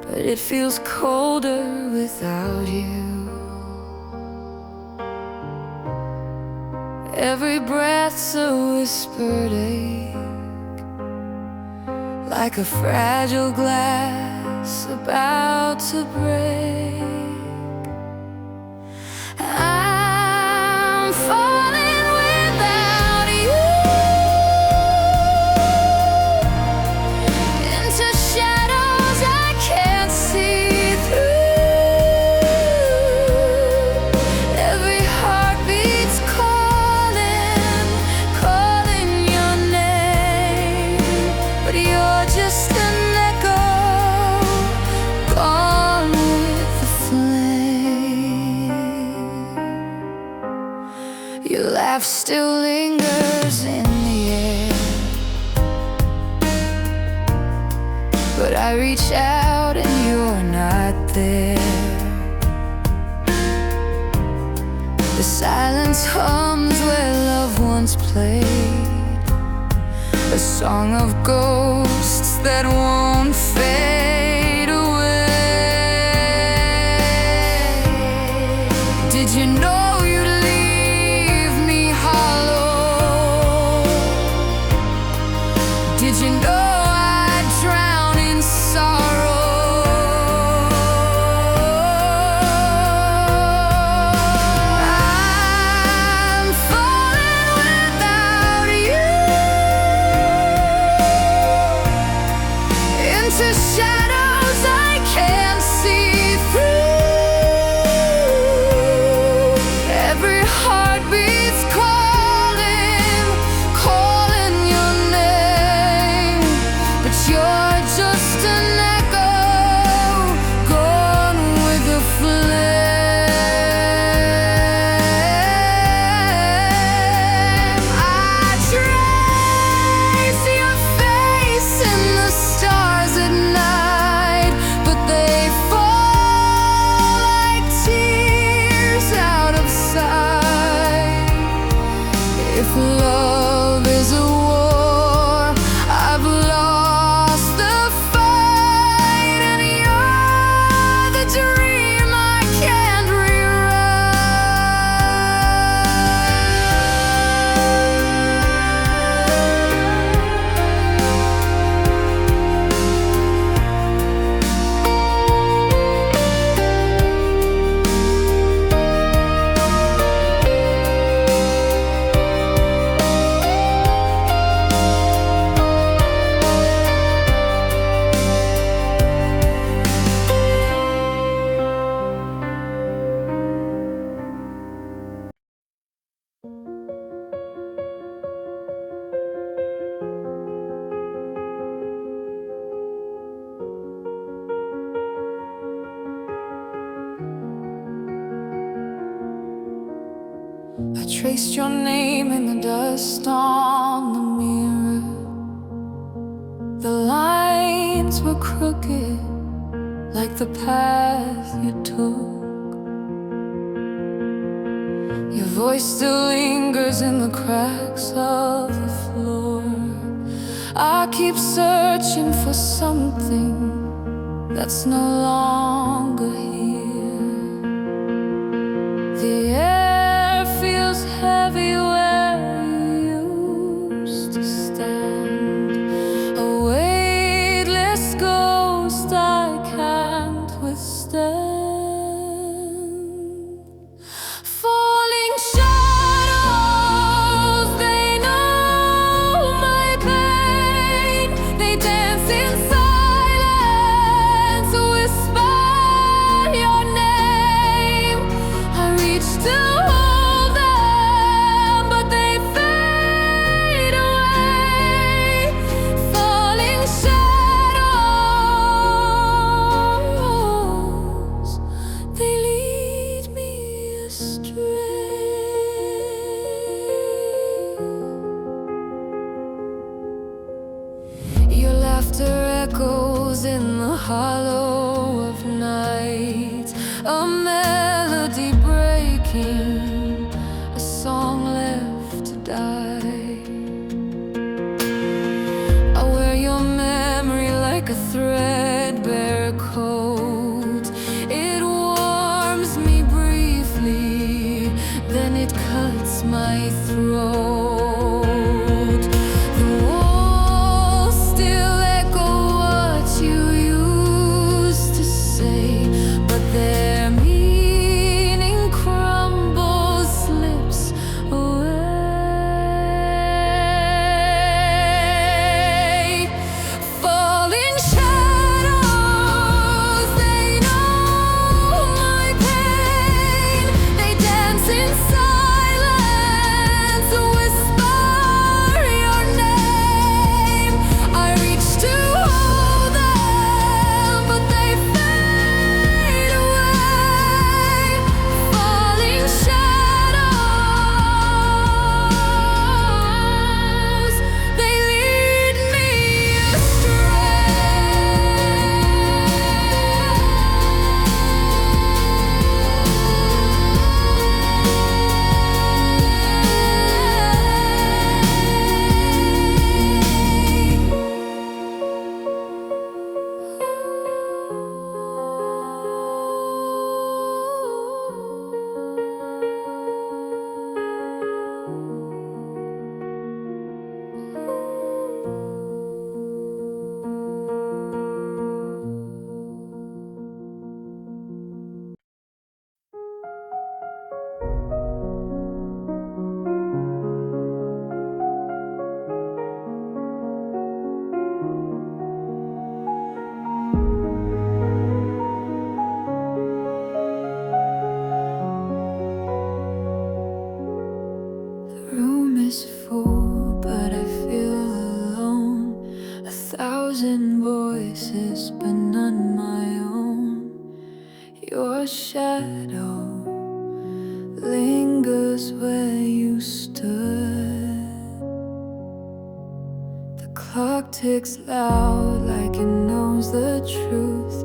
Speaker 2: but it feels colder without you. Every breath's a whispered ache, like a fragile glass about to break. I'm falling without you into shadows I can't see through. Every heartbeat's calling your name, but you're just an echo, gone with the flame. Your laugh still lingers in the air, but I reach out and you're not there. The silence hums where love once played, a song of ghosts that won't fade away. Did you know you'd leave me hollow? Did you know I'd drown in sorrow? I'm falling without you into shadows I can't see through. I traced your name in the dust on the mirror. The lines were crooked like the path you took. Your voice still lingers in the cracks of the floor. I keep searching for something that's no longer here. The air feels heavy where you used to stand. A weightless ghost I can't withstand. Falling shadows, they know my pain. They dance in silence, whisper your name. I reach to hold them, but they fade away. Falling shadows, they lead me astray. Your laughter echoes in the hollow of night, a melody breaking, a song left to die. I wear your memory like a threadbare coat. It warms me briefly, then it cuts my throat. The walls still echo what you used to say, but their meaning crumbles, slips away. Falling shadows, they know my pain. They dance in silence, whisper your name. I reach to hold them, but they fade away. Falling shadows, they lead me The room is full, but I feel alone. 1,000 voices, but none my own. Your shadow lingers where you stood. The clock ticks loud like it knows the truth.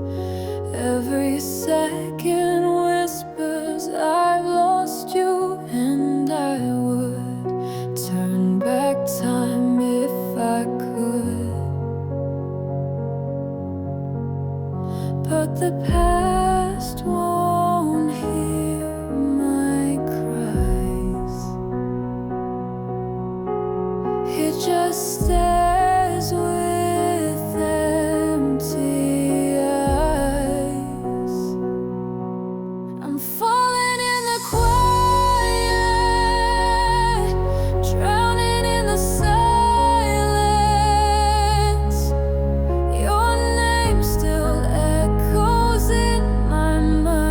Speaker 2: Every second whispers I've lost you, and I would turn back time if I could. But the past won't hear my cries. It just stares with empty eyes. I'm falling in the quiet, drowning in the silence. Your name still echoes in my mind.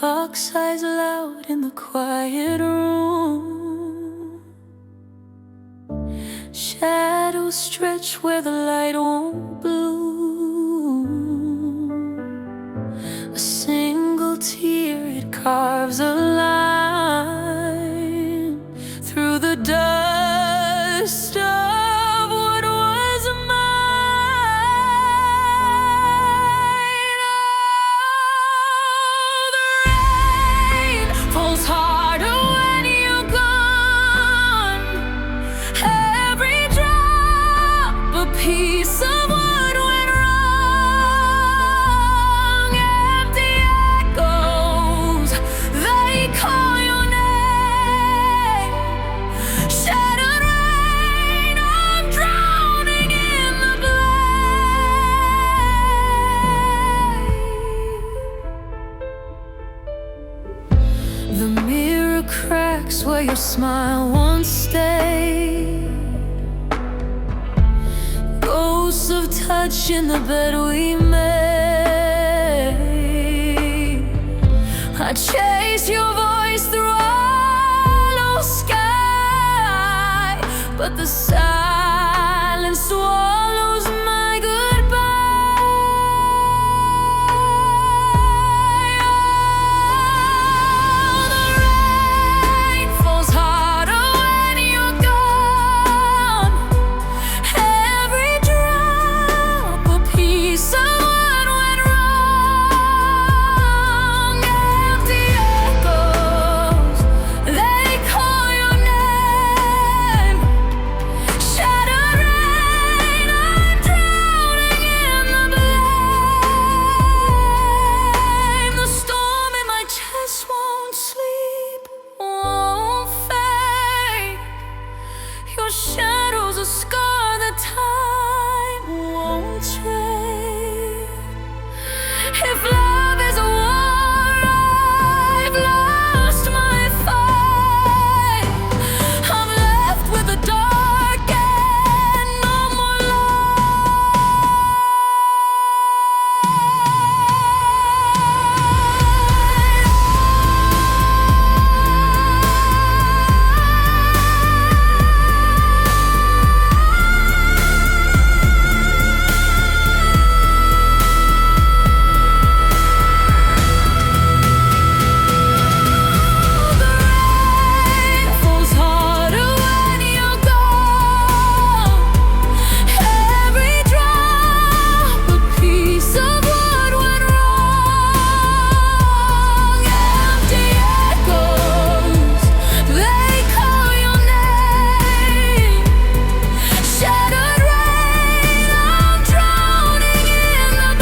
Speaker 1: clock sighs loud in the quiet room. Shadows stretch where the light won't bloom. A single tear, it carves a line through the dust of what was mine. Oh, the rain falls harder when you're gone. Every drop a piece of what went wrong. Empty echoes, they call your name. Shattered rain, I'm drowning in the blame. The mirror cracks where your smile once stayed. Ghosts of touch in the bed we made. I chase your voice through hollow sky, but the silence swallows my goodbye. Oh, the rain falls harder when you're gone. Every drop a piece of what went wrong. Empty echoes, they call your name. Shattered rain, I'm drowning in the blame. The storm in my chest won't sleep, won't fade. Your shadows a scar that time won't trade. If love is a war, I've lost my fight. I'm left with the dark and no more The rain falls harder when you're gone. Every drop a piece of what went wrong. Empty echoes, they call your name. Shattered rain, I'm drowning in the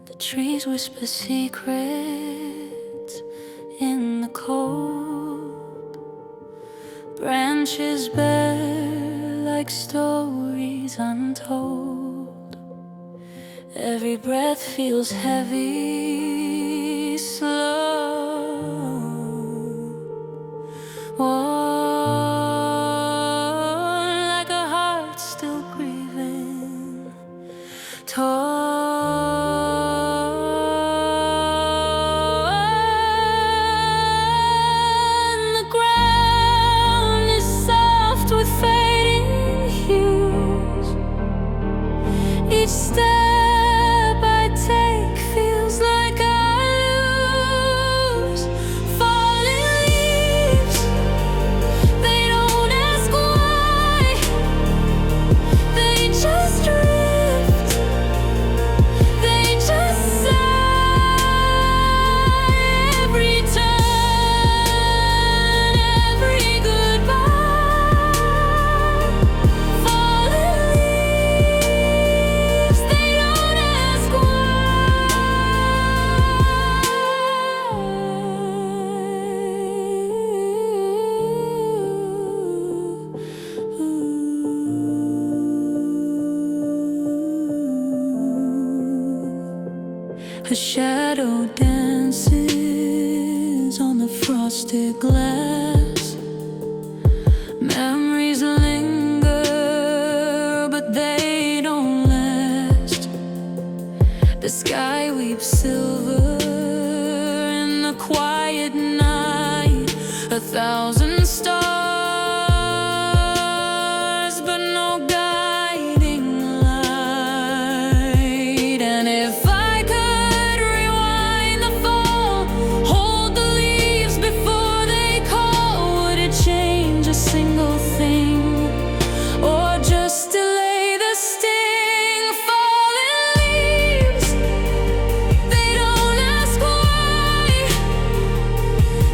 Speaker 1: The trees whisper secrets in the cold. Branches bare like stories untold. Every breath feels heavy, slow. Worn like a heart still grieving. Torn, the ground is soft with fading hues. Each step I take feels like I The shadow dances on the frosted glass. Memories linger, but they don't last. The sky weeps silver in the quiet night. 1,000 stars, but no guiding light. And if I could rewind the fall, hold the leaves before they call, would it change a single thing, or just delay the sting? Falling leaves, they don't ask why,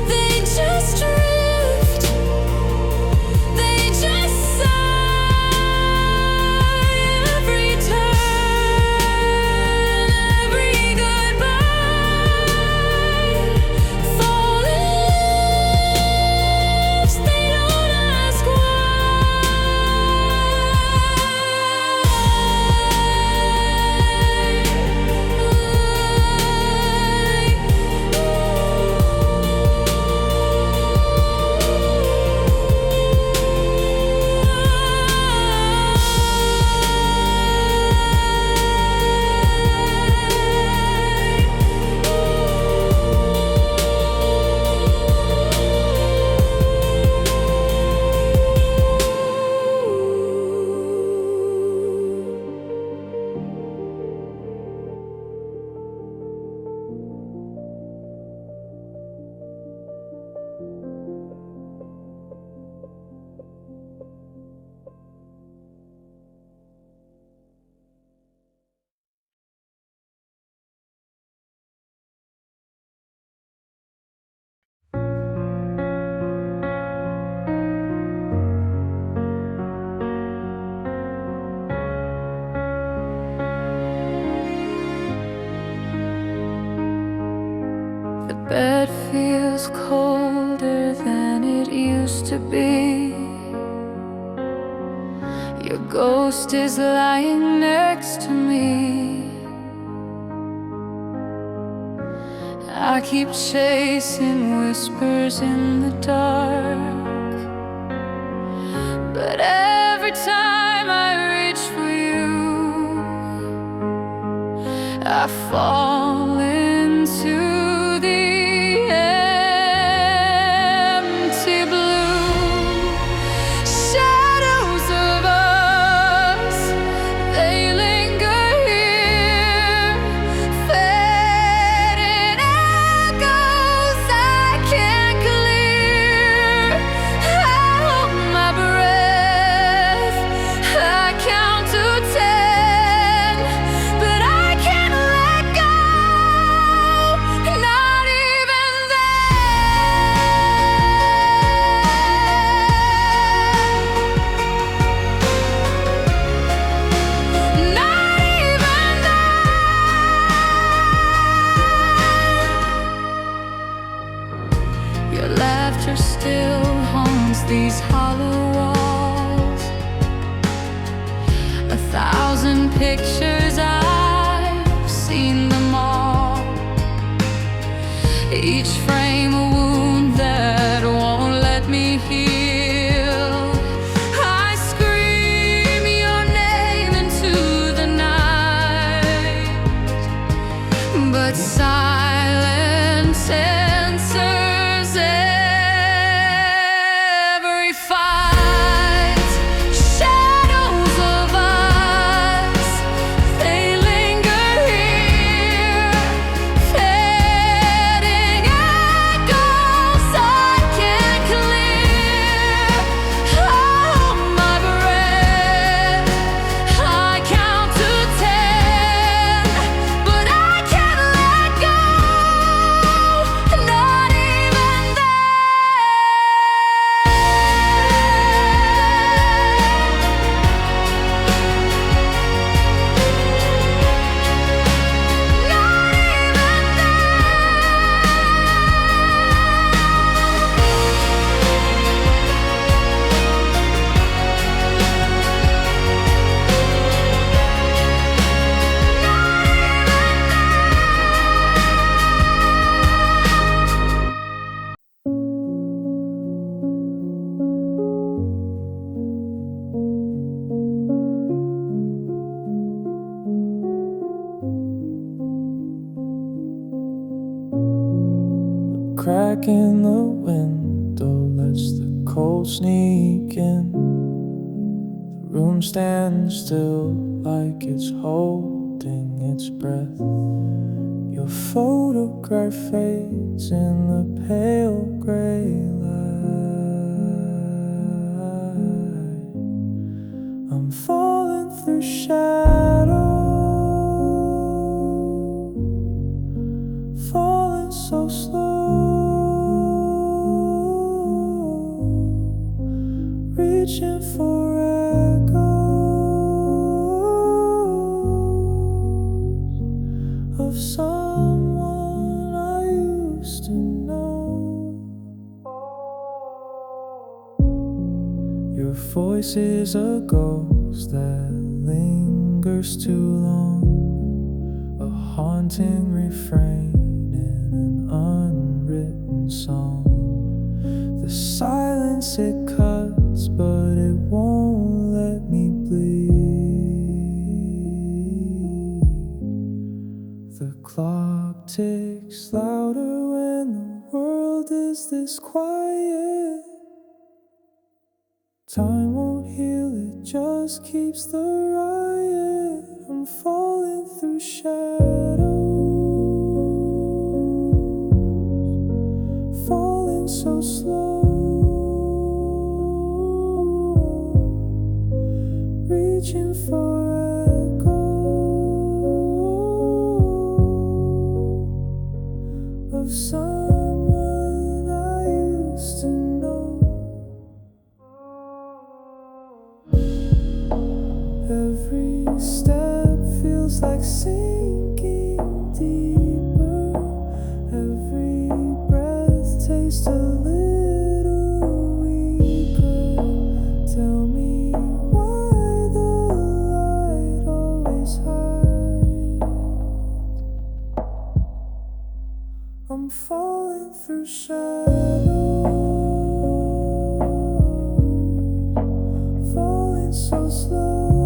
Speaker 1: they just drift, they just sigh. Every turn, every goodbye. Falling leaves, they don't ask why. The bed feels colder than it used to be. Your ghost is lying next to me. I keep chasing whispers in the dark, but every time I reach for you, I fall into the empty blue. Shadows of us, they linger here, fading echoes I can't clear. I hold my breath, I count to 10, but I can't let go, not even then. Not even then. Your laughter still haunts these hollow walls. 1,000 pictures, I've seen them all. Each frame a wound that won't let me heal. I scream your name into the night, but silence answers every fight. Shadows of us,
Speaker 3: crack in the window lets the cold sneak in. The room stands still like it's holding its breath. Your photograph fades in the pale gray light. I'm falling through shadows, falling so slow, reaching for echoes of someone I used to know. Your voice is a ghost that lingers too long, a haunting refrain in an unwritten song. The silence it cuts, but it won't let me bleed. The clock ticks louder when the world is this quiet. Time won't heal, it just keeps the riot. I'm falling through shadows, falling so slow, reaching for echoes of someone I used to know. Every step feels like sinking deeper. Every breath tastes a little weaker. Tell me why the light always hides. I'm falling through shadows, falling so slow,